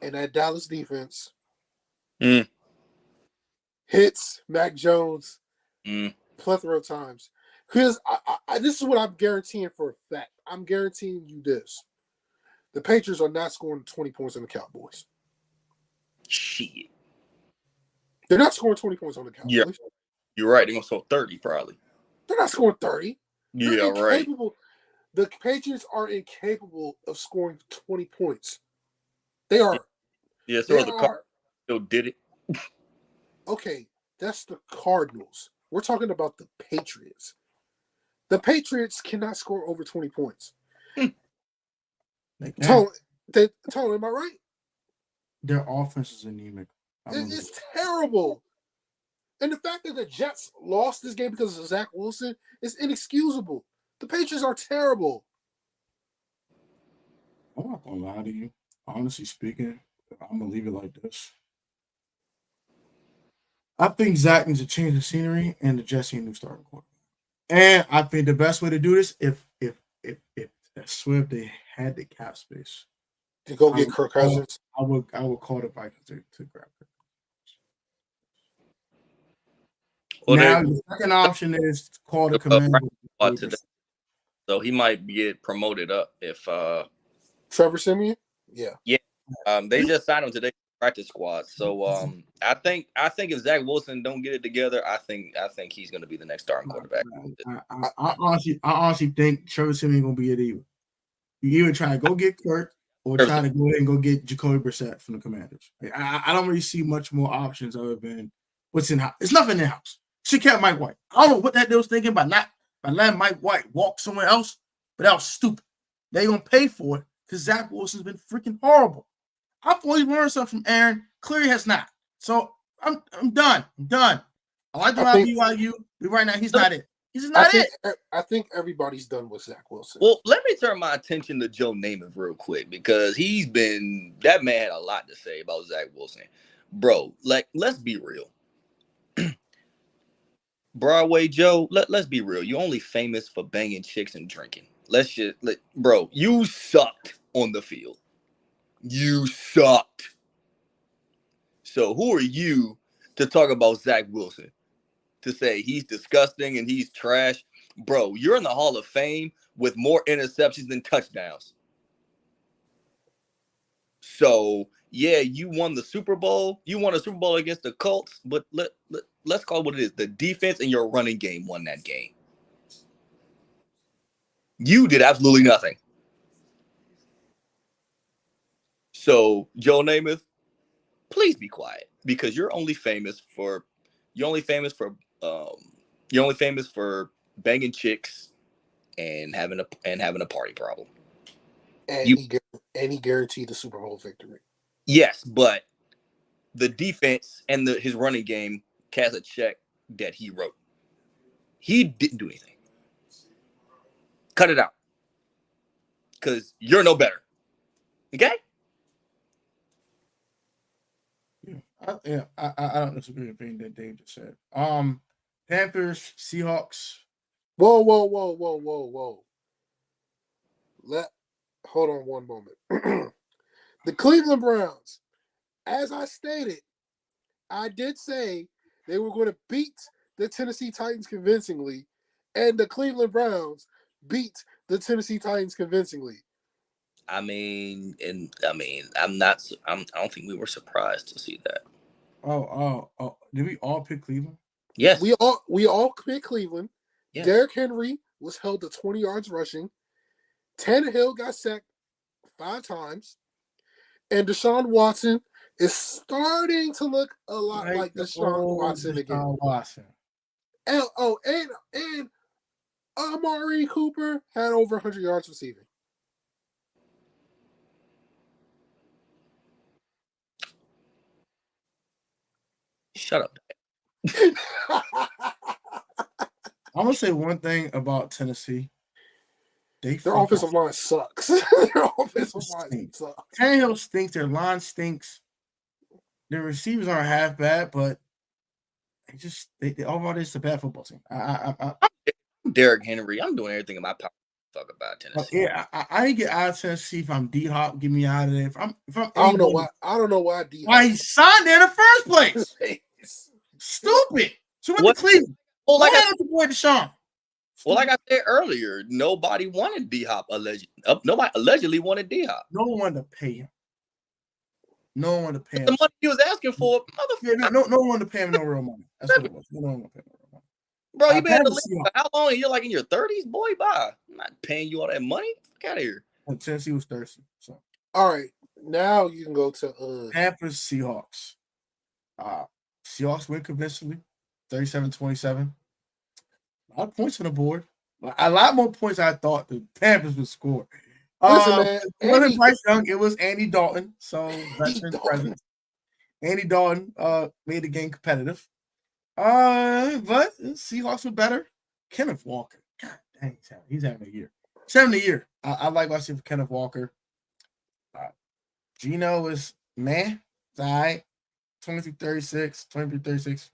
and that Dallas defense hits Mac Jones plethora of times. Because this is what I'm guaranteeing for a fact. I'm guaranteeing you this. The Patriots are not scoring 20 points on the Cowboys. Shit. They're not scoring 20 points on the Cowboys. Yeah, you're right. They're going to score 30 probably. They're not scoring 30. Yeah, right. The Patriots are incapable of scoring 20 points. They are. Yeah, so the Cardinals still did it. Okay, that's the Cardinals. We're talking about the Patriots. The Patriots cannot score over 20 points. Tone, am I right? Their offense is anemic. It's terrible. And the fact that the Jets lost this game because of Zach Wilson is inexcusable. The Patriots are terrible. I'm not going to lie to you. Honestly speaking, I'm going to leave it like this. I think Zach needs to change the scenery and the Jets need a new starting quarterback. And I think the best way to do this, if Swift they had the cap space to go get Kirk Cousins, I would call the Vikings to grab Kirk Well, now the second option is to call the command. today, so he might get promoted up if Trevor Siemian. Yeah. They just signed him today practice squad. So I think if Zach Wilson don't get it together, I think he's going to be the next starting quarterback. I honestly think Trevor Siemian gonna be it either. You either try to go get Kirk or try to go ahead and go get Jacoby Brissett from the Commanders. I don't really see much more options other than what's in house. It's nothing in house. She kept Mike White. I don't know what that dude was thinking by letting Mike White walk somewhere else, but that was stupid. They're gonna pay for it because Zach Wilson's been freaking horrible. I thought he learned something from Aaron. Clearly has not. So I'm done. I like the BYU, but right now he's not it. He's not it. I think everybody's done with Zach Wilson. Well, let me turn my attention to Joe Namath real quick because that man had a lot to say about Zach Wilson. Bro, let's be real. Broadway Joe, let's be real. You're only famous for banging chicks and drinking. Bro, you sucked on the field. You sucked. So who are you to talk about Zach Wilson? To say he's disgusting and he's trash? Bro, you're in the Hall of Fame with more interceptions than touchdowns. So, yeah, you won the Super Bowl. You won a Super Bowl against the Colts, but let's call it what it is. The defense and your running game won that game. You did absolutely nothing. So, Joe Namath, please be quiet because you're only famous for banging chicks and having a party problem. And he guaranteed the Super Bowl victory. Yes, but the defense and his running game cast a check that he wrote. He didn't do anything. Cut it out. Because you're no better. Okay? I don't disagree with anything that Dave just said. Panthers, Seahawks. Whoa. Hold on one moment. The Cleveland Browns, as I stated, I did say they were going to beat the Tennessee Titans convincingly, and the Cleveland Browns beat the Tennessee Titans convincingly. I don't think we were surprised to see that. Oh. Did we all pick Cleveland? Yes. We all picked Cleveland. Yes. Derrick Henry was held to 20 yards rushing. Tannehill got sacked 5 times. And Deshaun Watson is starting to look a lot like Deshaun Watson again. And Amari Cooper had over 100 yards receiving. Shut up. I'm gonna say one thing about Tennessee. Their offensive line sucks. Their offensive line sucks. Tannehill stinks. Their line stinks. Their receivers aren't half bad, but they overall it's a bad football team. I'm Derrick Henry. I'm doing everything in my power to talk about Tennessee. Yeah, I ain't get out of Tennessee if I'm D-Hop. Get me out of there. If I'm I don't know why D-Hop. Why he signed there in the first place? Stupid. So went to Cleveland. Well, like I said earlier, nobody wanted D-Hop nobody allegedly wanted D-Hop. No one wanted to pay him. No one wanted to pay him. The money he was asking for, motherfucker. Yeah, no one wanted to pay him no real money. That's what it was. No one wanted to pay him no real money. Bro, you been in the league for how long? You're like in your 30s, boy. Bye. I'm not paying you all that money. Fuck out of here. Well, Tennessee was thirsty. So, all right, now you can go to Panthers, Seahawks. Seahawks win convincingly, 37-27. A lot of points on the board. A lot more points I thought the Panthers would score. Listen, man, it wasn't Bryce Young. It was Andy Dalton. So veteran presence. Andy Dalton made the game competitive. But Seahawks were better. Kenneth Walker. God dang, he's having a year. 70 I like what I see for Kenneth Walker. Gino is man. It's all right. 23-36,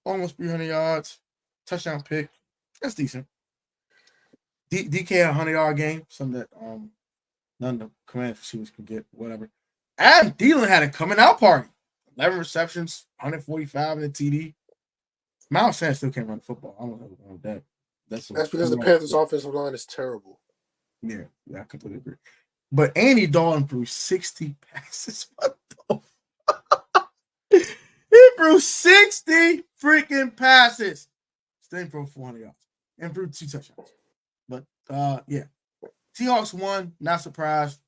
almost 300 yards. Touchdown pick. That's decent. DK had a 100-yard game. Something that none of the command receivers could get. Whatever. Adam Thielen had a coming out party. 11 receptions, 145 in the TD. Miles Sanders still can't run the football. I don't know about that. That's because the Panthers' offensive line is terrible. Yeah, I completely agree. But Andy Dalton threw 60 passes. What the fuck? He threw 60 freaking passes. Still threw 400 yards and threw 2 touchdowns. But yeah, Seahawks won. Not surprised.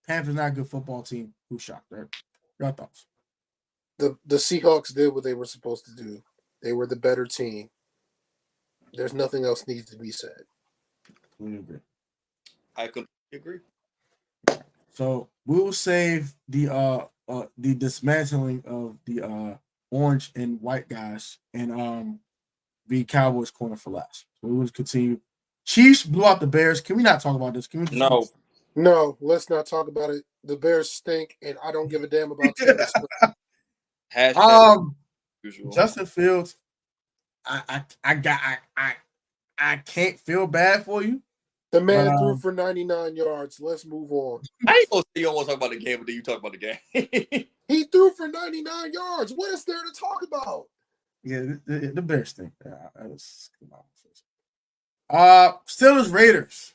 Panthers not a good football team. Who's shocked? Right? Your thoughts? The Seahawks did what they were supposed to do. They were the better team. There's nothing else needs to be said. Completely agree. I completely agree. So we will save the dismantling of the orange and white guys and the Cowboys corner for last. So we will continue. Chiefs blew out the Bears. Can we not talk about this? Can we? No, let's not talk about it. The Bears stink, and I don't give a damn about Taylor Swift. Justin Fields, I can't feel bad for you. The man threw for 99 yards. Let's move on. I ain't gonna say you don't want to talk about the game, but then you talk about the game. He threw for 99 yards. What is there to talk about? Yeah, the Bears thing. Steelers Raiders.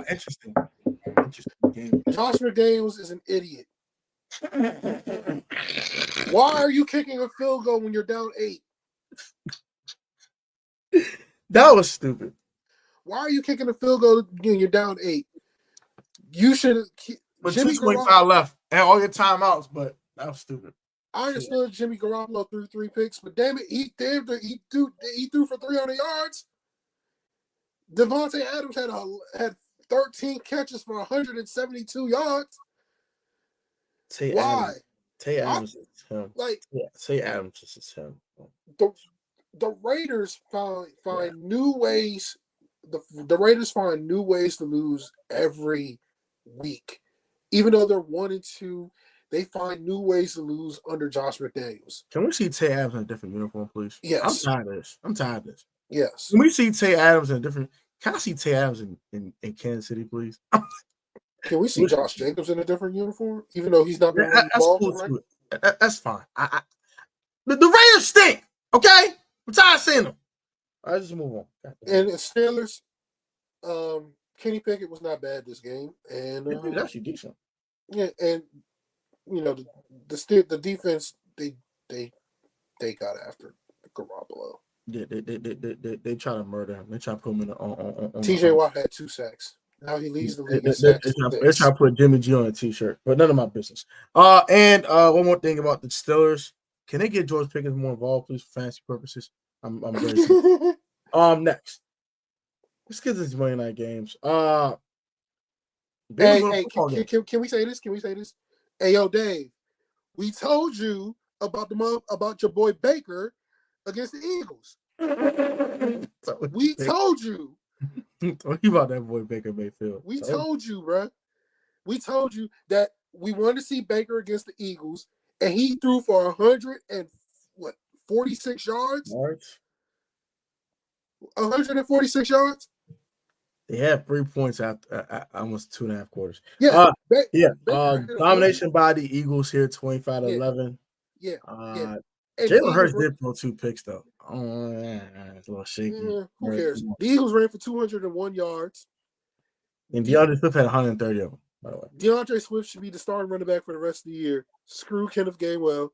Interesting game. Josh McDaniels is an idiot. Why are you kicking a field goal when you're down 8? That was stupid. Why are you kicking a field goal when you're down 8? You should have. With 2:25 left and all your timeouts, but that was stupid. I understood Jimmy Garoppolo threw 3 picks, but damn it, he threw for 300 yards. Devontae Adams had 13 catches for 172 yards. Why? Tay Adams is him. Tay Adams is him. The Raiders find new ways. The Raiders find new ways to lose every week, even though they're 1-2. They find new ways to lose under Josh McDaniels. Can we see Tay Adams in a different uniform, please? Yes. I'm tired of this. Yes. Can we see Tay Adams in a different? Can I see Tay Adams in Kansas City, please? Can we see Josh Jacobs in a different uniform, even though he's not been that's cool too. That's fine. The Raiders stink. Okay, I'm tired of seeing them. All right, just move on. And the Steelers, Kenny Pickett was not bad this game, and he's actually decent. Yeah, and the defense they got after Garoppolo. Yeah, they try to murder him. They try to put him in on TJ Watt had 2 sacks. Now he leads the league. They try to put Jimmy G on a t-shirt, but none of my business. And one more thing about the Steelers. Can they get George Pickens more involved, please, for fantasy purposes? I'm very next. Let's get to these Monday night games. Hey, can we say this? Can we say this? Hey, yo, Dave, we told you about your boy Baker against the Eagles. We told you. Talk about that boy Baker Mayfield. We told you, bro. We told you that we wanted to see Baker against the Eagles, and he threw for 146 yards. 146 yards. They had 3 points after almost 2.5 quarters. Yeah, domination by the Eagles here, 25-11. Yeah. Jalen Hurts did throw 2 picks though. It's a little shaky. Who cares? The Eagles ran for 201 yards. And DeAndre Swift had 130 of them, by the way. DeAndre Swift should be the starting running back for the rest of the year. Screw Kenneth Gainwell.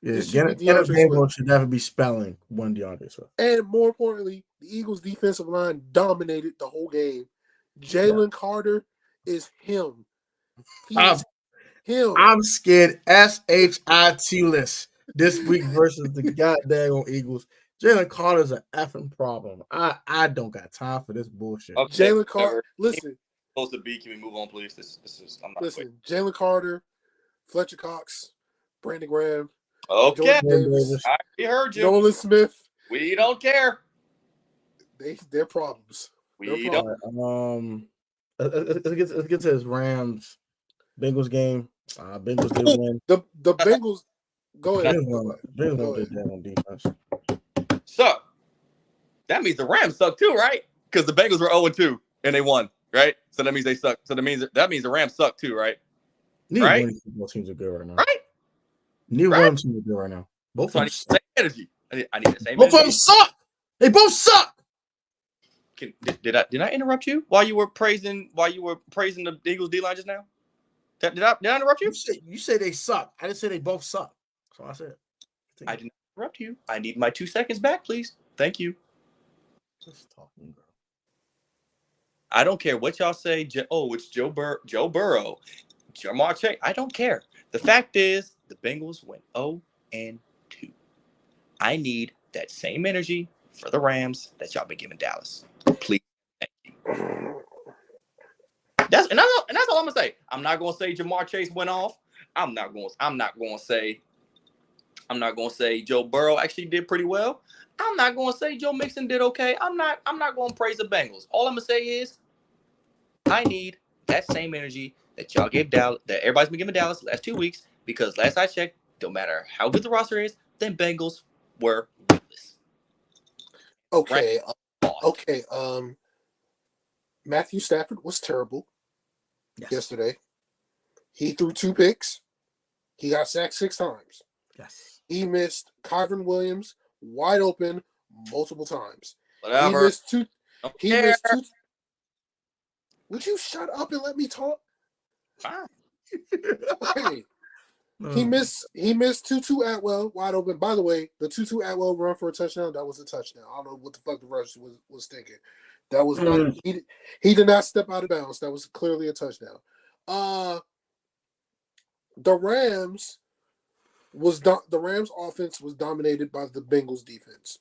Yeah, Kenneth Gainwell should never be spelling one DeAndre Swift. And more importantly, the Eagles' defensive line dominated the whole game. Jalen Carter is him. Him. I'm scared SHIT-less this week versus the goddamn Eagles. Jalen Carter's an effing problem. I don't got time for this bullshit. Okay. Jalen Carter, listen. Supposed to be. Can we move on, please? This is. I'm not. Listen, Jalen Carter, Fletcher Cox, Brandon Graham. Okay, we heard you. Nolan Smith. We don't care. They're problems. We don't. Let's get to this Rams Bengals game. Bengals did win. The Bengals. Go ahead. Bengals did that on defense. So that means the Rams suck too, right? Because the Bengals were 0-2 and they won, right? So that means they suck. So that means the Rams suck too, right? Neither right? one of these teams are good right now. Right? Neither one of them teams are good right now. Both of them. Same energy. I need the same Both of energy. them suck. They both suck. Did I interrupt you while you were praising the Eagles D-line just now? Did I interrupt you? You say they suck. I didn't say they both suck. So I said. I didn't interrupt you. I need my 2 seconds back, please. Thank you. Just talking, bro. I don't care what y'all say. It's Joe Burrow, Jamar Chase. I don't care. The fact is, the Bengals went 0-2. I need that same energy for the Rams that y'all been giving Dallas. Please. Thank you. That's all I'm gonna say. I'm not gonna say Jamar Chase went off. I'm not gonna say Joe Burrow actually did pretty well. I'm not gonna say Joe Mixon did okay. I'm not gonna praise the Bengals. All I'm gonna say is I need that same energy that y'all gave Dallas, that everybody's been giving Dallas the last 2 weeks, because last I checked, no matter how good the roster is, then Bengals were winless. Okay. Okay. Matthew Stafford was terrible yesterday. He threw 2 picks. He got sacked 6 times. Yes. He missed Kyron Williams wide open multiple times. Whatever. He missed 2. He missed 2. Would you shut up and let me talk? Fine. Okay. He missed Tutu Atwell wide open. By the way, the Tutu Atwell run for a touchdown, that was a touchdown. I don't know what the fuck the rush was thinking. That was not he did not step out of bounds. That was clearly a touchdown. The Rams offense was dominated by the Bengals defense.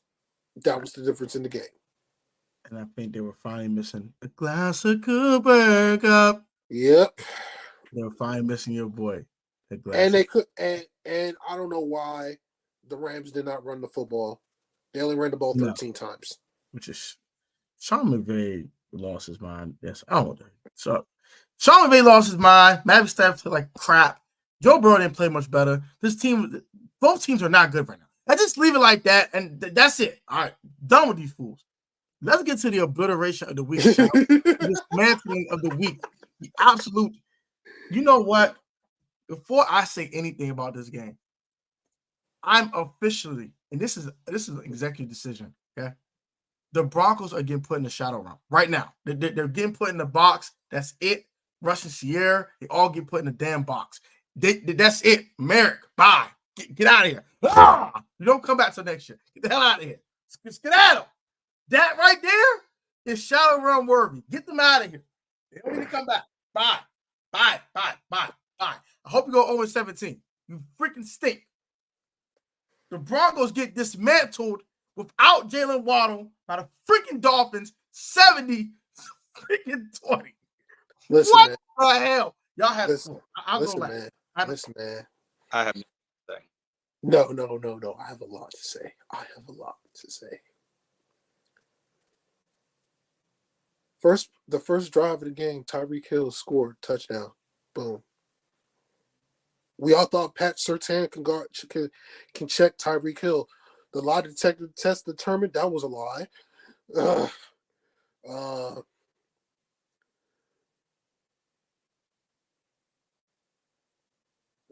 That was the difference in the game. And I think they were finally missing a glass of Cooper Cup. Yep. They were finally missing your boy. And they could, and I don't know why the Rams did not run the football. They only ran the ball 13 times. Which is Sean McVay lost his mind. Yes, I don't know. So Sean McVay lost his mind. Matthew Stafford played like crap. Joe Burrow didn't play much better. Both teams are not good right now. I just leave it like that, and that's it. All right, done with these fools. Let's get to the obliteration of the week. Dismantling of the week. The absolute. You know what? Before I say anything about this game, I'm officially, and this is an executive decision. Okay, the Broncos are getting put in the shadow realm right now. They're getting put in the box. That's it. Rush and Sierra, they all get put in the damn box. That's it. Merrick, bye. Get out of here. You don't come back till next year. Get the hell out of here. Skedaddle. That right there is shadow realm worthy. Get them out of here. They don't need to come back. Bye. Bye. Bye. Bye. Bye. I hope you go 0-17. You freaking stink. The Broncos get dismantled without Jalen Waddle by the freaking Dolphins, 70-20. Listen, what man. the hell? Y'all have I'll go back. Listen, man. I have nothing to say. No. I have a lot to say. The first drive of the game, Tyreek Hill scored touchdown. Boom. We all thought Pat Surtain can check Tyreek Hill. The lie detector test determined that was a lie.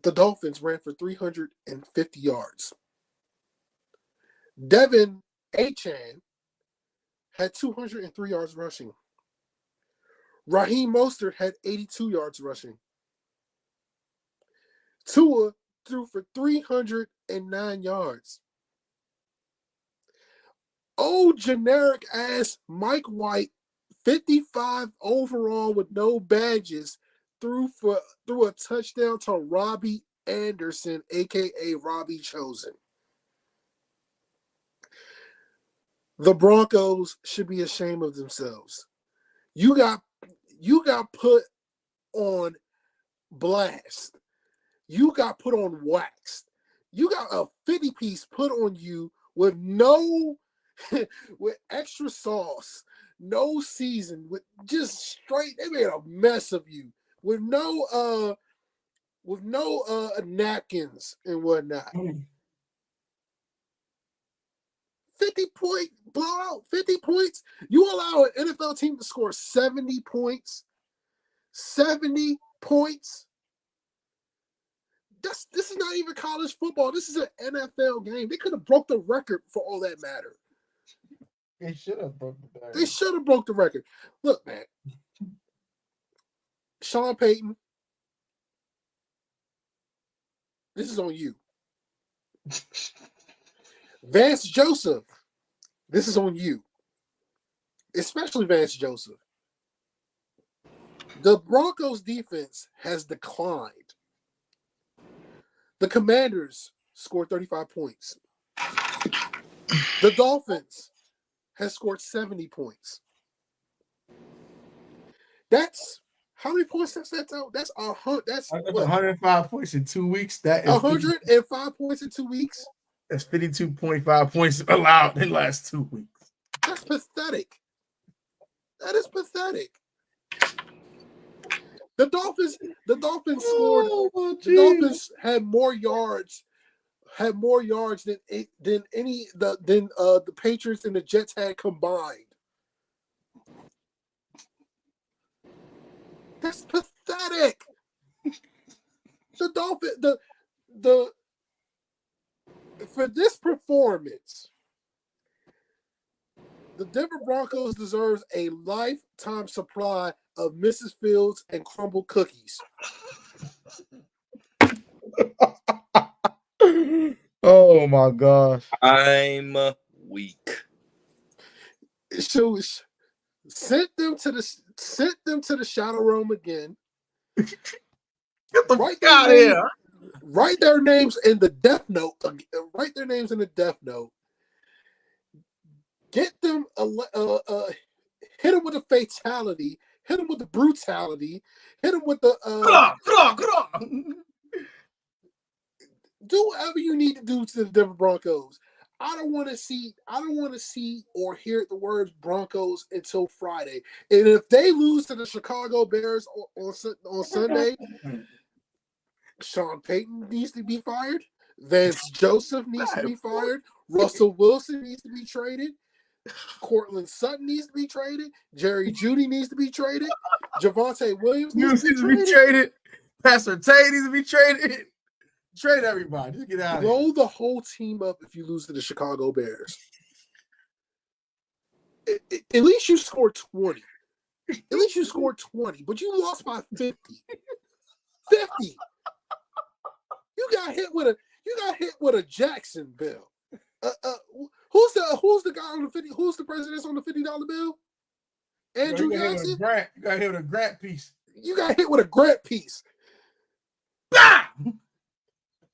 The Dolphins ran for 350 yards. Devin Achane had 203 yards rushing. Raheem Mostert had 82 yards rushing. Tua threw for 309 yards. Generic ass Mike White, 55 overall with no badges, threw a touchdown to Robbie Anderson, aka Robbie Chosen. The Broncos should be ashamed of themselves. You got put on blast. You got put on wax. You got a 50-piece put on you with with extra sauce, no season, with just straight. They made a mess of you with no napkins and whatnot. 50-point blowout, 50 points. You allow an NFL team to score 70 points. 70 points. This is not even college football. This is an NFL game. They could have broke the record for all that matter. They should have broke the record. They should have broke the record. Look, man. Sean Payton, this is on you. Vance Joseph, this is on you. Especially Vance Joseph. The Broncos defense has declined. The Commanders scored 35 points. The Dolphins has scored 70 points. How many points that's out? That's 105 points in 2 weeks. That is 105 points in 2 weeks. That's 52.5 points allowed in the last 2 weeks. That's pathetic. That is pathetic. The Dolphins scored. The Dolphins had more yards than the Patriots and the Jets had combined. That's pathetic. The Dolphins, for this performance, the Denver Broncos deserves a lifetime supply of Mrs. Fields and crumble cookies. Oh my gosh. I'm weak. So sent them to the shadow room again. Get the fuck out of here. Write their names in the death note. Write their names in the death note. Get them hit them with a fatality. Hit them with the brutality. Hit them with the Get on. Do whatever you need to do to the Denver Broncos. I don't want to see or hear the words Broncos until Friday. And if they lose to the Chicago Bears on Sunday, Sean Payton needs to be fired. Vance Joseph needs to be fired. Russell Wilson needs to be traded. Cortland Sutton needs to be traded. Jerry Jeudy needs to be traded. Javonte Williams needs to be traded. Pastor Tay needs to be traded. Trade everybody. Just get out of here. Blow the whole team up if you lose to the Chicago Bears. At least you scored 20. At least you scored 20, but you lost by 50. 50. You got hit with a Jacksonville. Who's the guy on the 50? Who's the president on the $50 bill? Andrew Jackson. You got hit with a Grant piece. You got hit with a Grant piece. Bah!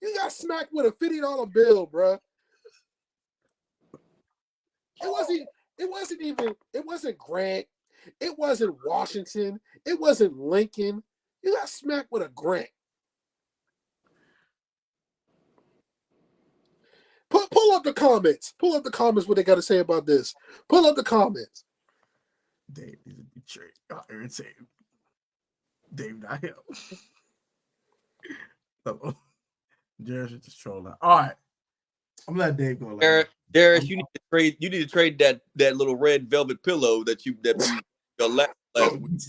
You got smacked with a $50 bill, bro. It wasn't Grant. It wasn't Washington. It wasn't Lincoln. You got smacked with a Grant. Pull up the comments. Pull up the comments what they got to say about this. Pull up the comments. Dave needs to be traded. Y'all irritated. Dave not him. Jared should just troll out. All right. I'm gonna let Dave go. Darius, you need to trade that little red velvet pillow that you left last week.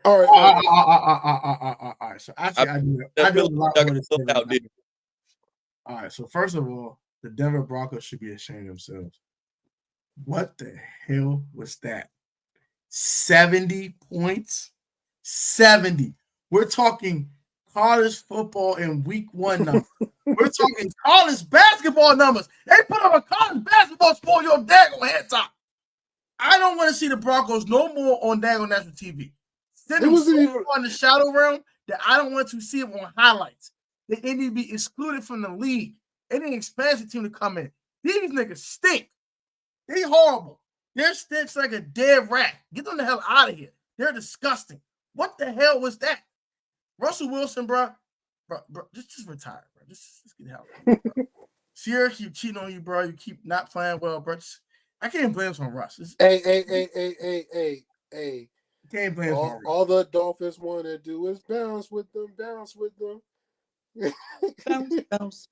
All right. All right. So actually, I do a lot more to say about that. All right. So first of all, the Denver Broncos should be ashamed of themselves. What the hell was that? 70 points? 70. We're talking college football in week 1 numbers. We're talking college basketball numbers. They put up a college basketball score on your daggone head top. I don't want to see the Broncos no more on daggone national TV. Send them on the shadow realm that I don't want to see them on highlights. They need to be excluded from the league. They need an expansion team to come in. These niggas stink. They horrible. They're stinks like a dead rat. Get them the hell out of here. They're disgusting. What the hell was that? Russell Wilson, bro, just retire, bro. Just get the hell out. Sierra keep cheating on you, bro. You keep not playing well, bro. I can't blame this on Russ. Hey. Can't blame all the Dolphins want to do is bounce with them.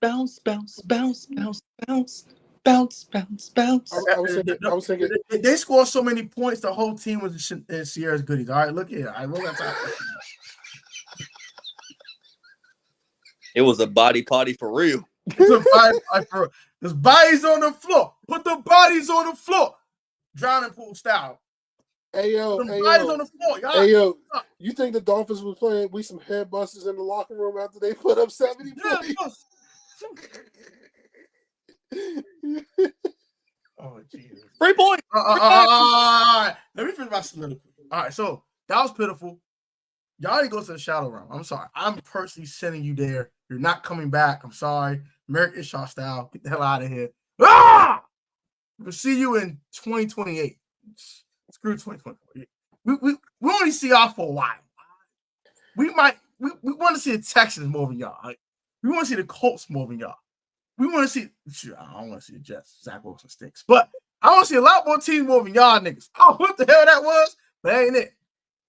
bounce, I was thinking. They scored so many points, the whole team was in Sierra's goodies. All right, look here. I will got time. It was a body party for real. It's a body party for real. There's bodies on the floor. Put the bodies on the floor. Drowning pool style. Hey yo, bodies on the floor. Hey yo, you think the Dolphins was playing we some head busters in the locker room after they put up 70 points? Oh Jesus! 3 points. Let me finish my soliloquy. All right, so that was pitiful. Y'all didn't go to the shadow realm. I'm sorry. I'm personally sending you there. You're not coming back. I'm sorry. American Shaw style. Get the hell out of here. We'll see you in 2028. Screw 2024. We only see y'all for a while. We want to see the Texans more than y'all. Like, we want to see the Colts more than y'all. We want to see. I don't want to see the Jets. Zach Wilson stinks. But I want to see a lot more teams more than y'all niggas. Oh, what the hell that was? But ain't it?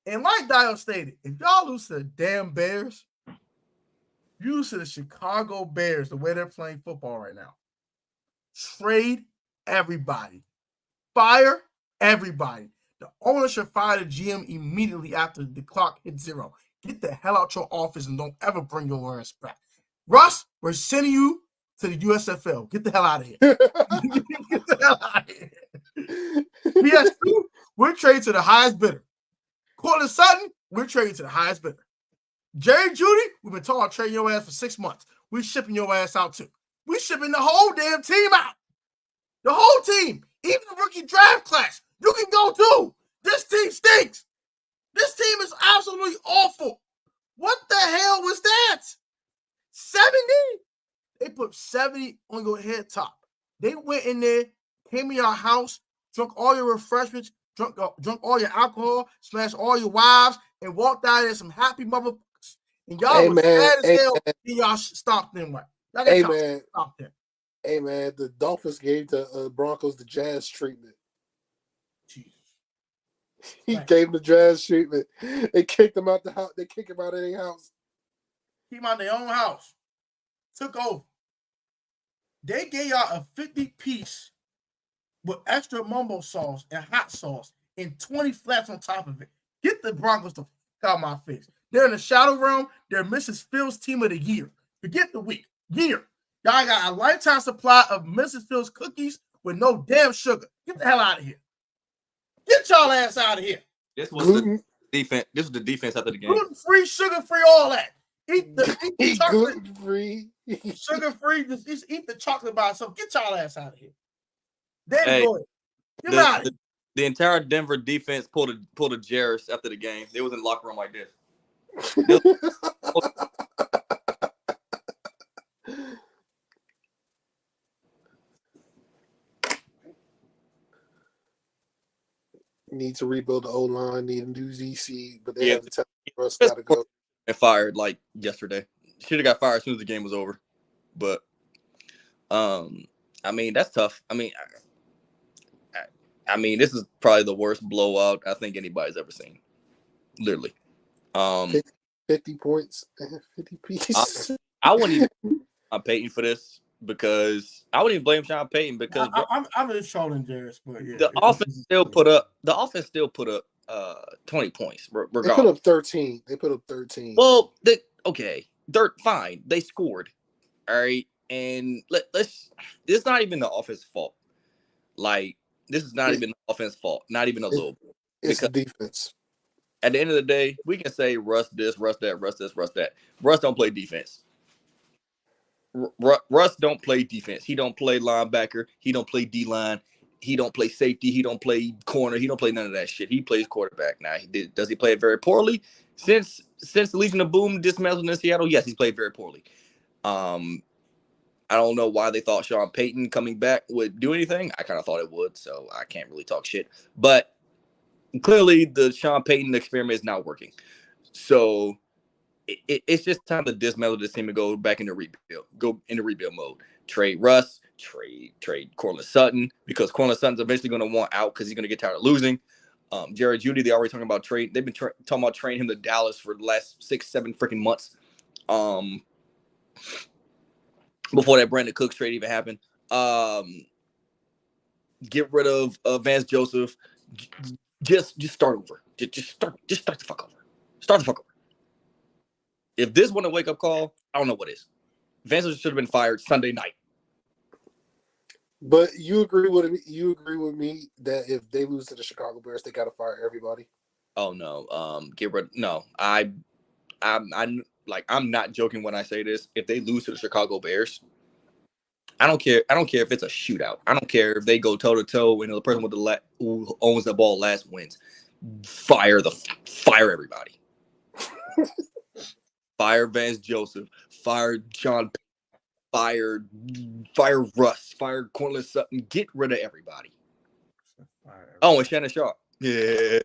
And like Dio stated, if y'all lose to the damn Bears, you lose to the Chicago Bears the way they're playing football right now. Trade everybody. Fire everybody. The owner should fire the GM immediately after the clock hits 0. Get the hell out your office and don't ever bring your ass back. Russ, we're sending you to the USFL. Get the hell out of here. Get the hell out of here. PS2, we're trading to the highest bidder. Cortland Sutton, we're trading to the highest bidder. Jerry Judy, we've been talking about trading your ass for 6 months. We're shipping your ass out too. We're shipping the whole damn team out. The whole team. Even the rookie draft class. You can go too. This team stinks. This team is absolutely awful. What the hell was that? 70? They put 70 on your head top. They went in there, came in your house, drunk all your refreshments, drunk all your alcohol, smashed all your wives, and walked out there some happy motherfuckers. And y'all was mad as hell, and y'all stopped them right. Stop them. Hey man, the Dolphins gave the Broncos the Jazz treatment. Jesus. He gave them the Jazz treatment. They kicked them out the house. They kicked him out of their house. Keep him out of their own house. Took over. They gave y'all a 50-piece with extra mumbo sauce and hot sauce and 20 flats on top of it. Get the Broncos to fuck out my face. They're in the shadow realm. They're Mrs. Fields' team of the year. Forget the week. Year. Y'all got a lifetime supply of Mrs. Fields cookies with no damn sugar. Get the hell out of here. Get y'all ass out of here. This was the defense. This was the defense after the game. Gluten-free, sugar-free, all that. Eat the chocolate. Gluten-free. Sugar-free. Just eat the chocolate by itself. Get y'all ass out of here. Then go ahead. Get out of here. The entire Denver defense pulled a Jarris after the game. They was in the locker room like this. Need to rebuild the O-line, need a new ZC, but they have to tell Russ got to go. And fired like yesterday. Should have got fired as soon as the game was over. But, I mean, that's tough. I mean, this is probably the worst blowout I think anybody's ever seen. Literally. 50 points, 50 pieces. I wouldn't even blame Sean Payton for this because I wouldn't even blame Sean Payton because I'm just trolling Jarris, but yeah. The offense still put up 20 points. They put up 13. Well, fine. They scored. All right. And let's it's not even the offense's fault. Like, this is not even the offense's fault. Not even a little. It's the defense. At the end of the day, we can say Russ this, Russ that, Russ this, Russ that. Russ don't play defense. Russ don't play defense. He don't play linebacker. He don't play D-line. He don't play safety. He don't play corner. He don't play none of that shit. He plays quarterback. Now, does he play it very poorly? Since the Legion of Boom dismantled in Seattle, yes, he's played very poorly. I don't know why they thought Sean Payton coming back would do anything. I kind of thought it would, so I can't really talk shit. But clearly, the Sean Payton experiment is not working. So it's just time to dismantle this team and go back into rebuild. Go into rebuild mode. Trade Russ. Trade Cortland Sutton because Cortland Sutton's eventually going to want out because he's going to get tired of losing. Jerry Judy, they already talking about trade. They've been talking about trading him to Dallas for the last 6-7 freaking months. Before that Brandon Cooks trade even happened. Get rid of Vance Joseph. Just start over. Just start the fuck over. Start the fuck over. If this wasn't a wake-up call, I don't know what is. Vance should have been fired Sunday night. But you agree with me that if they lose to the Chicago Bears, they got to fire everybody. Oh no, get rid. No, I'm not joking when I say this. If they lose to the Chicago Bears, I don't care. I don't care if it's a shootout. I don't care if they go toe to toe and the person with who owns the ball last wins. Fire everybody. Fire Vance Joseph. Fire John. Fire Russ. Fire Cortland Sutton. Get rid of everybody. Oh, and Shannon Sharp. Yeah.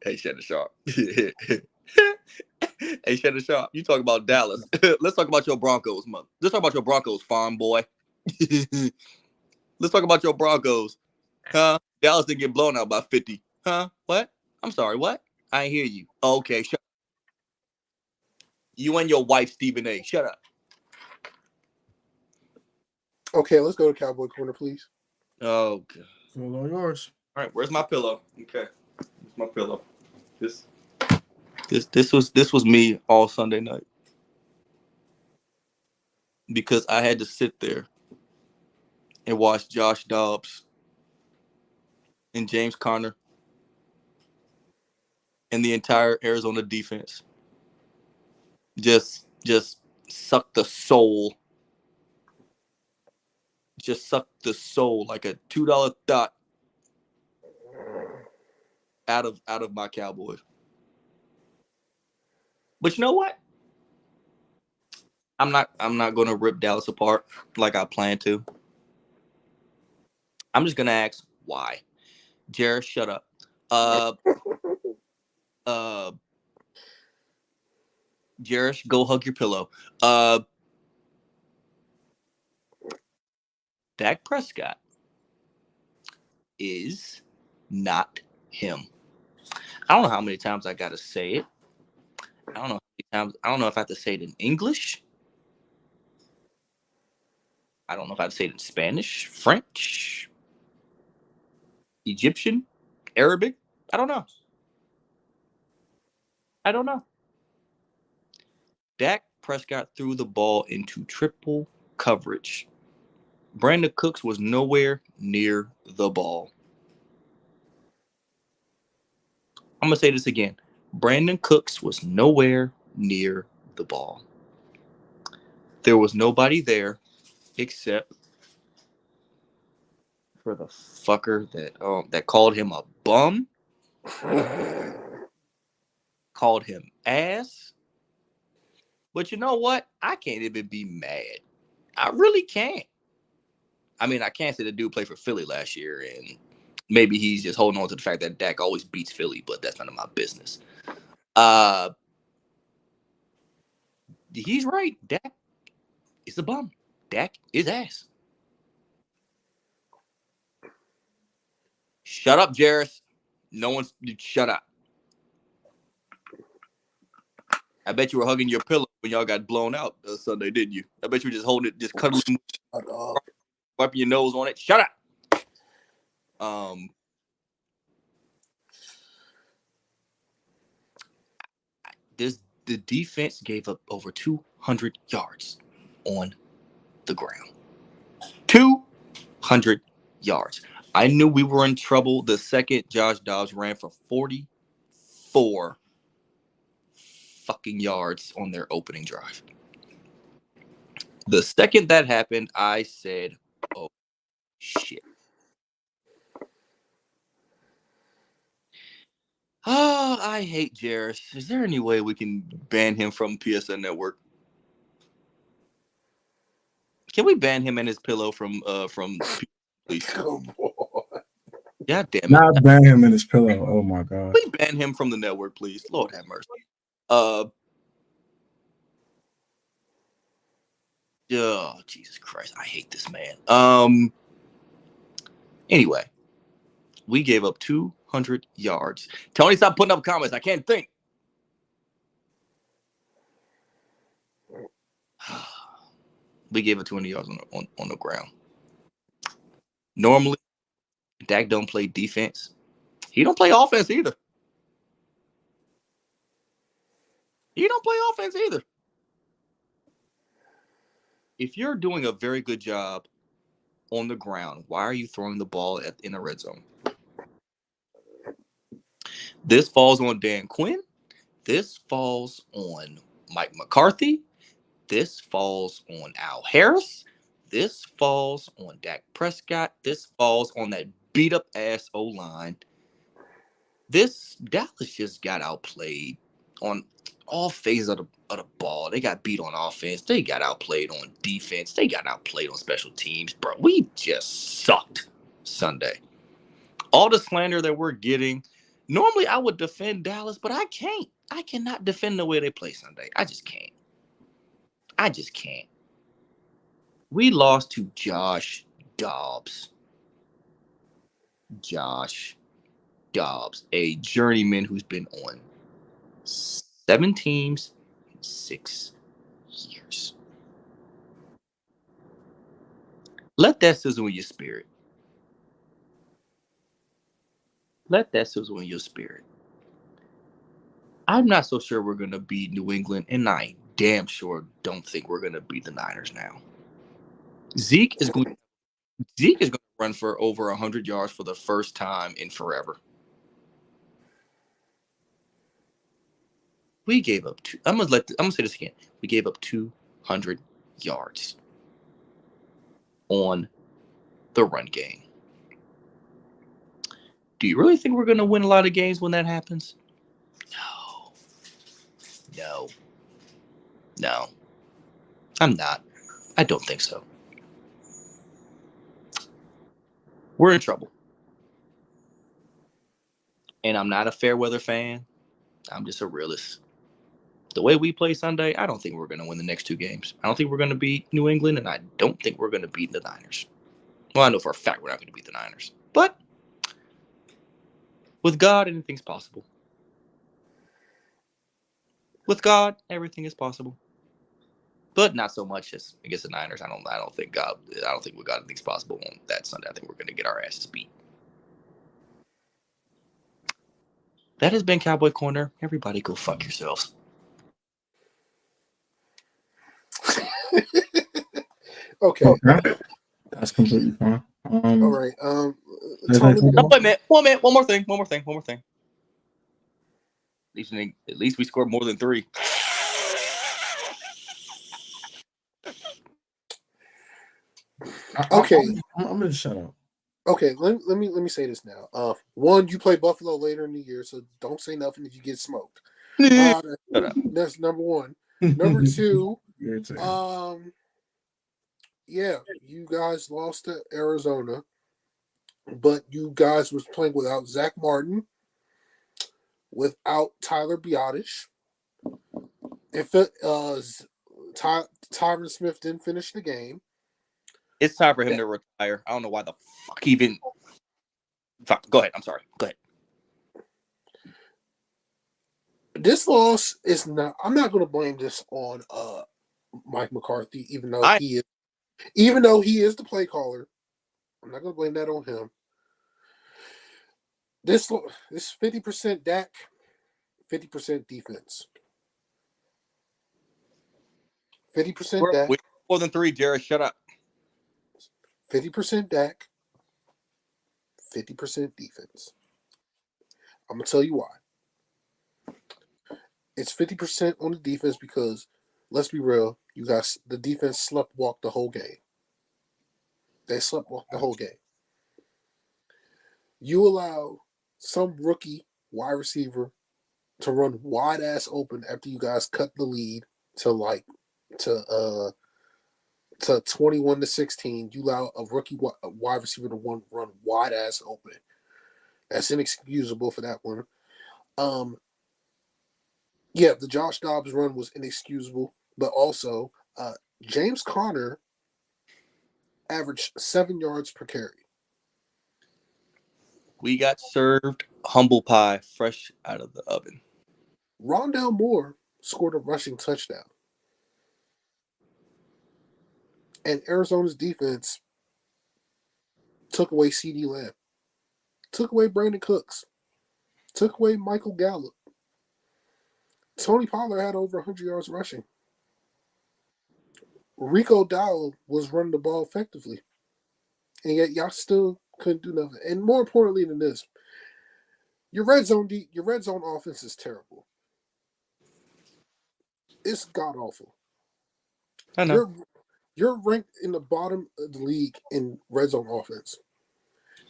Hey, Shannon Sharp. Hey, Shannon Sharp. You talk about Dallas. Let's talk about your Broncos, mother. Let's talk about your Broncos, farm boy. Let's talk about your Broncos. Huh? Dallas didn't get blown out by 50. Huh? What? I'm sorry, what? I ain't hear you. Okay, shut up. You and your wife, Stephen A. Shut up. Okay, let's go to Cowboy Corner, please. Oh, God. All yours. All right, where's my pillow? Okay. Where's my pillow? This was me all Sunday night. Because I had to sit there and watch Josh Dobbs and James Conner and the entire Arizona defense just suck the soul. Just suck the soul like a $2 dot out of my Cowboys. But you know what? I'm not gonna rip Dallas apart like I plan to. I'm just gonna ask why. Jared, shut up. Jerish, go hug your pillow. Dak Prescott is not him. I don't know how many times I gotta say it. I don't know how many times. I don't know if I have to say it in English. I don't know if I have to say it in Spanish, French, Egyptian, Arabic. I don't know. Dak Prescott threw the ball into triple coverage. Brandon Cooks was nowhere near the ball. I'm going to say this again. Brandon Cooks was nowhere near the ball. There was nobody there except for the fucker that called him a bum, called him ass. But you know what? I can't even be mad. I really can't. I mean, I can't say the dude played for Philly last year, and maybe he's just holding on to the fact that Dak always beats Philly, but that's none of my business. He's right. Dak is a bum. Dak is ass. Shut up, Jarris. No one's shut up. I bet you were hugging your pillow when y'all got blown out Sunday, didn't you? I bet you were just holding it, just cuddling, wiping your nose on it. Shut up. The defense gave up over 200 yards on the ground. 200 yards. I knew we were in trouble the second Josh Dobbs ran for 44 fucking yards on their opening drive. The second that happened, I said, oh, shit. Oh, I hate Jarris. Is there any way we can ban him from PSN Network? Can we ban him and his pillow from please? Come on. God damn it. Not ban him and his pillow. Oh my God. Please ban him from the network, please. Lord have mercy. Oh, Jesus Christ. I hate this man. Anyway, we gave up 200 yards. Tony, stop putting up comments. I can't think. We gave up 200 yards on the ground. Normally, Dak don't play defense. He don't play offense either. He don't play offense either. if you're doing a very good job on the ground, why are you throwing the ball in the red zone? This falls on Dan Quinn. This falls on Mike McCarthy. This falls on Al Harris. This falls on Dak Prescott. This falls on that beat up ass O-line. This Dallas just got outplayed on all phases of the ball. They got beat on offense. They got outplayed on defense. They got outplayed on special teams. Bro, we just sucked Sunday. All the slander that we're getting. Normally, I would defend Dallas, but I can't. I cannot defend the way they play Sunday. I just can't. I just can't. We lost to Josh Dobbs. Josh Dobbs, a journeyman who's been on 7 teams in 6 years. Let that sizzle in your spirit. Let that sizzle in your spirit. I'm not so sure we're going to beat New England, and I damn sure don't think we're going to beat the Niners now. Zeke is going to run for over 100 yards for the first time in forever. We gave up I'm gonna say this again. We gave up 200 yards on the run game. Do you really think we're going to win a lot of games when that happens? No. I'm not. I don't think so. We're in trouble. And I'm not a fair weather fan. I'm just a realist. The way we play Sunday, I don't think we're going to win the next 2 games. I don't think we're going to beat New England, and I don't think we're going to beat the Niners. Well, I know for a fact we're not going to beat the Niners. But with God, anything's possible. With God, everything is possible. But not so much as against the Niners. I don't think with God anything's possible on that Sunday. I think we're going to get our asses beat. That has been Cowboy Corner. Everybody go fuck yourselves. Okay. That's completely fine. All right. Wait a minute. One more thing. At least we scored more than 3. Okay. I'm gonna shut up. Okay, let me say this now. One, you play Buffalo later in the year, so don't say nothing if you get smoked. That's number one. Number 2, yeah, you guys lost to Arizona, but you guys was playing without Zach Martin, without Tyler Biotish. If Tyron Smith didn't finish the game. It's time for him to retire. I don't know why the fuck even. Go ahead. I'm sorry. Go ahead. This loss is not. I'm not going to blame this on Mike McCarthy, even though he is the play caller. I'm not going to blame that on him. This 50% Dak, 50% defense. 50% Dak. We're more than 3, Jared. Shut up. 50% Dak, 50% defense. I'm going to tell you why. It's 50% on the defense because, let's be real, you guys, the defense slept-walked the whole game. They slept-walked the whole game. You allow some rookie wide receiver to run wide-ass open after you guys cut the lead to 21-16. You allow a rookie wide receiver to run wide-ass open. That's inexcusable for that one. Yeah, the Josh Dobbs run was inexcusable, but also James Conner averaged 7 yards per carry. We got served humble pie fresh out of the oven. Rondell Moore scored a rushing touchdown. And Arizona's defense took away CeeDee Lamb, took away Brandon Cooks, took away Michael Gallup. Tony Pollard had over 100 yards rushing. Rico Dowell was running the ball effectively, and yet y'all still couldn't do nothing. And more importantly than this, your red zone offense is terrible. It's god awful. I know. You're ranked in the bottom of the league in red zone offense.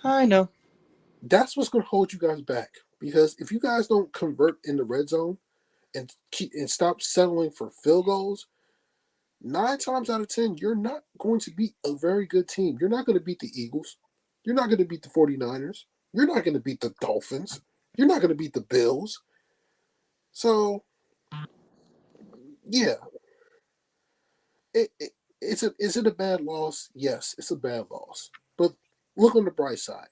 I know. That's what's going to hold you guys back, because if you guys don't convert in the red zone and stop settling for field goals, 9 times out of 10, you're not going to beat a very good team. You're not going to beat the Eagles. You're not going to beat the 49ers. You're not going to beat the Dolphins. You're not going to beat the Bills. So, yeah. Is it a bad loss? Yes, it's a bad loss. But look on the bright side.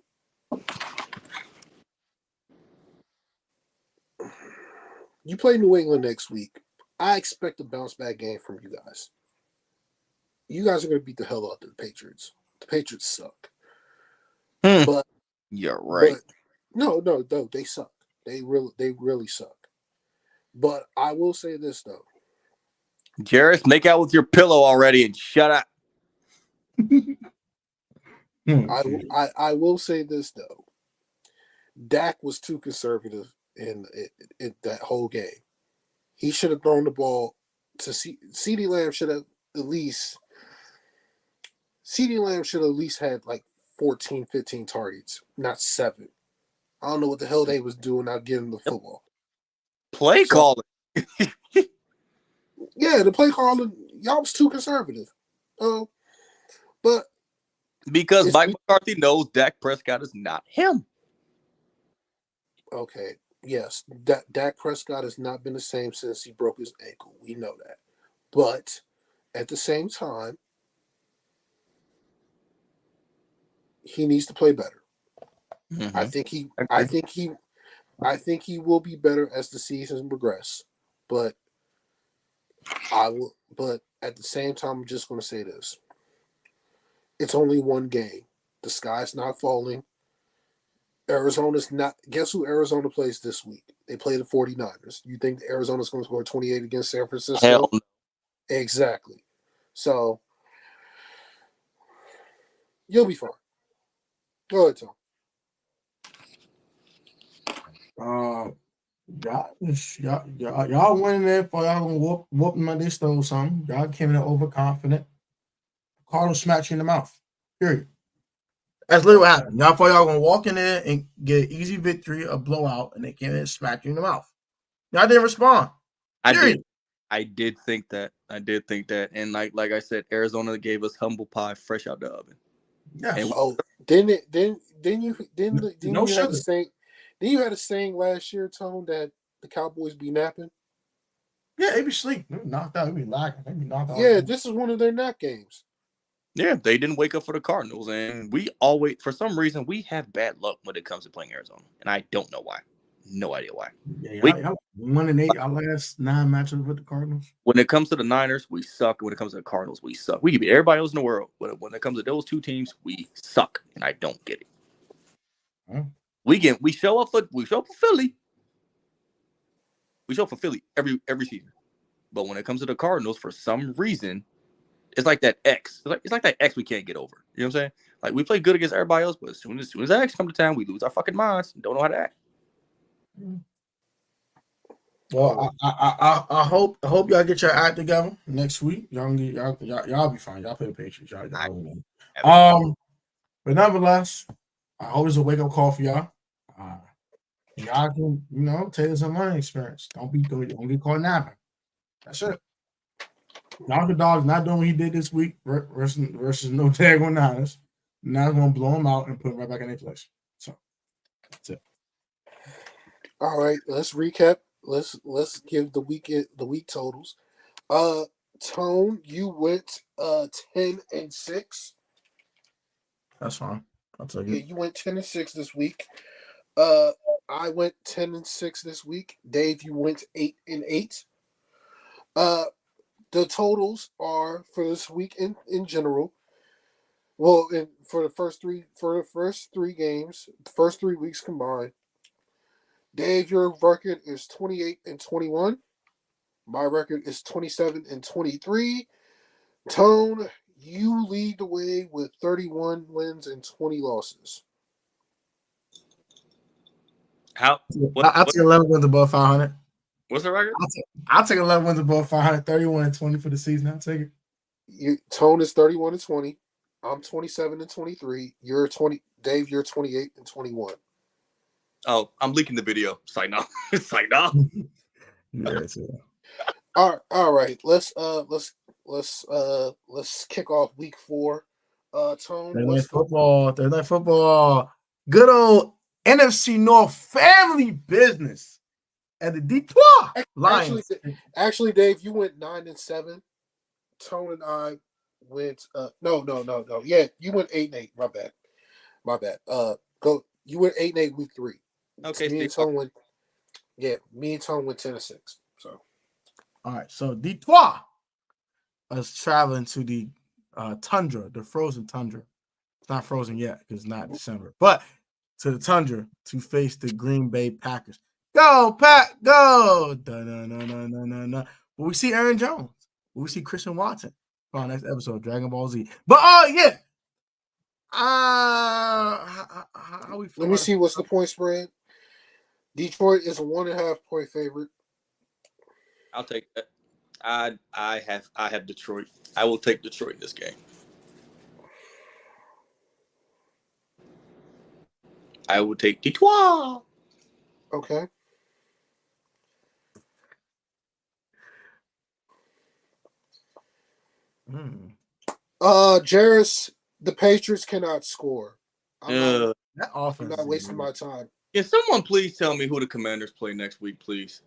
You play New England next week. I expect a bounce back game from you guys. You guys are going to beat the hell out of the Patriots. The Patriots suck. But you're right. But, no, they suck. They really suck. But I will say this though. Jarris, make out with your pillow already and shut up. I will say this though. Dak was too conservative in that whole game. He should have thrown the ball to CeeDee Lamb should have at least had like 14, 15 targets, not 7. I don't know what the hell they was doing out getting the football. Play calling. Yeah, the play calling, y'all was too conservative. But because Mike McCarthy knows Dak Prescott is not him. Okay, yes, Dak Prescott has not been the same since he broke his ankle. We know that. But at the same time, he needs to play better. Mm-hmm. I think he will be better as the season progresses. But at the same time, I'm just going to say this. It's only one game. The sky's not falling. Arizona's not. Guess who Arizona plays this week? They play the 49ers. You think Arizona's going to score 28 against San Francisco? Hell no. Exactly. So you'll be fine. Go ahead, Tom. Y'all went in there for y'all gonna whoop them. They stole something. Y'all came in there overconfident. Cardinals smacked you in the mouth. Period. That's literally what happened. Y'all thought y'all gonna walk in there and get an easy victory, a blowout, and they came in and smacked you in the mouth. Y'all didn't respond. Period. I did think that. And like I said, Arizona gave us humble pie fresh out the oven. Yeah. Didn't you had a saying last year, Tone, that the Cowboys be napping? Yeah, they be sleep. They be knocked out. They be lacking. They be knocked out. Yeah, this is one of their nap games. Yeah, they didn't wake up for the Cardinals, and we always, for some reason, we have bad luck when it comes to playing Arizona, and I don't know why. No idea why. Yeah, y'all 1-8 our last 9 matches with the Cardinals. When it comes to the Niners, we suck. When it comes to the Cardinals, we suck. We can beat everybody else in the world, but when it comes to those two teams, we suck, and I don't get it. Huh? We show up for Philly. We show up for Philly every season, but when it comes to the Cardinals, for some reason, it's like that X. It's like that X we can't get over. You know what I'm saying? Like, we play good against everybody else, but as soon as that X come to town, we lose our fucking minds and don't know how to act. Well, I hope y'all get your act together next week. Y'all be fine. Y'all play the Patriots. But nevertheless, I hope it's a wake up call for y'all. Y'all can take some learning experience. Don't get caught napping. That's it. Jonathan Dog's not doing what he did this week versus no daggone Niners. Now it's gonna blow him out and put him right back in their place. So that's it. All right, let's recap. Let's give the week totals. Tone, you went 10-6. That's fine. I'll tell you. Yeah, you went 10-6 this week. I went 10-6 this week. Dave, you went 8-8. The totals are for this week in general. Well, for the first three games, the first 3 weeks combined. Dave, your record is 28-21. My record is 27-23. Tone, you lead the way with 31 wins and 20 losses. How? I'll take 11 wins above 500. What's the record? I'll take 11 wins above 500. 31 and 20 for the season. I'll take it. Tone is 31 and 20. I'm 27 and 23. You're 20. Dave, you're 28 and 21. Oh, I'm leaking the video. It's like no. It's like no. Yeah, it's it. All right. Let's kick off week 4. Tone, Thursday night football. Good old NFC North family business. And the Detroit Lions. Actually, Dave, you went 9 and 7. Tone and I went no. Yeah, you went 8 and 8. My bad. You went 8 and 8 week 3. Okay, me and Tone went 10 and 6. So all right, so Detroit is traveling to the tundra, the frozen tundra. It's not frozen yet because it's not December, but to the tundra to face the Green Bay Packers. Go, Pack, go! But we see Aaron Jones. We see Christian Watson for our next episode, Dragon Ball Z. But yeah. How we let me see what's the point spread. Detroit is a 1.5 point favorite. I'll take that. I have Detroit. I will take Detroit in this game. I will take Detroit. Okay. Jairus, the Patriots cannot score. I'm not wasting my time. Can someone please tell me who the Commanders play next week, please?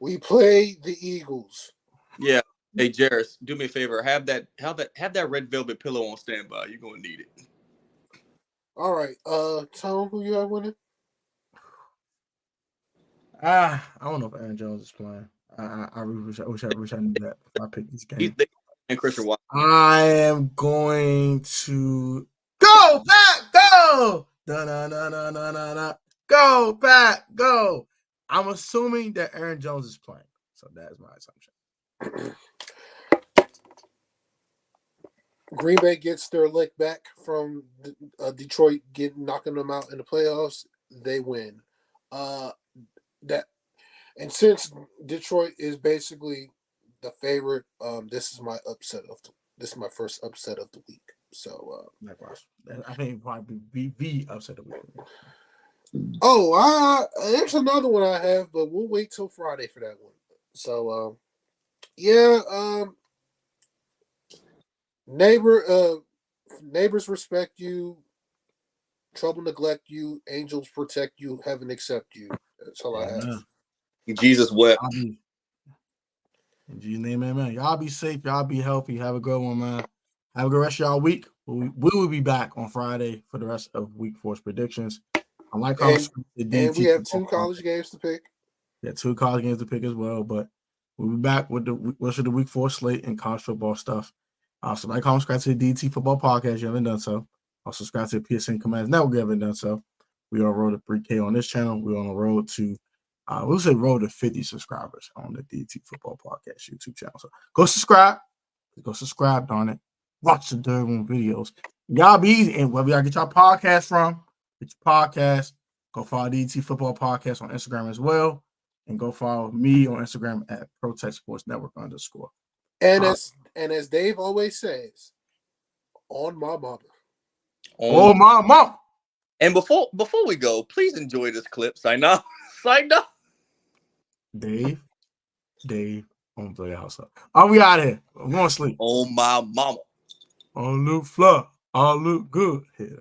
We play the Eagles. Yeah. Hey, Jairus, do me a favor. Have that red velvet pillow on standby. You're gonna need it. All right. Tone, who you have winning? I don't know if Aaron Jones is playing. I really wish I knew that if I picked this game. And Christian Watson. I am going to go back, go! Go back, go! I'm assuming that Aaron Jones is playing, so that is my assumption. Green Bay gets their lick back from Detroit knocking them out in the playoffs. They win. And since Detroit is basically the favorite, this is my first upset of the week. So I think it probably be the upset of the week. There's another one I have, but we'll wait till Friday for that one. So neighbors respect you, trouble neglect you, angels protect you, heaven accept you. That's all I have. Jesus wept. In Jesus' name, amen. Y'all be safe. Y'all be healthy. Have a good one, man. Have a good rest of y'all week. We will be back on Friday for the rest of week 4's predictions. And we have 2 college games to pick. Yeah, 2 college games to pick as well. But we'll be back with the rest of the week 4 slate and college football stuff. So like, comment, subscribe to the DDT Football Podcast. You haven't done so. Also subscribe to the PSN Commands Network. You haven't done so. We are on the road to 3K on this channel. We're on the road to we'll say road to 50 subscribers on the DDT Football Podcast YouTube channel. So go subscribe. Darn it. Watch the third one videos. Y'all be easy. And wherever y'all get your podcast from, get your podcast. Go follow DDT Football Podcast on Instagram as and go follow me on Instagram at Protect Sports Network _. And as Dave always says, on my mama. On my mama. And before we go, please enjoy this clip. Sign up. Dave, I'm gonna play the house up. Are we out of here? I'm going to sleep. On my mama. On look fly. All look good here.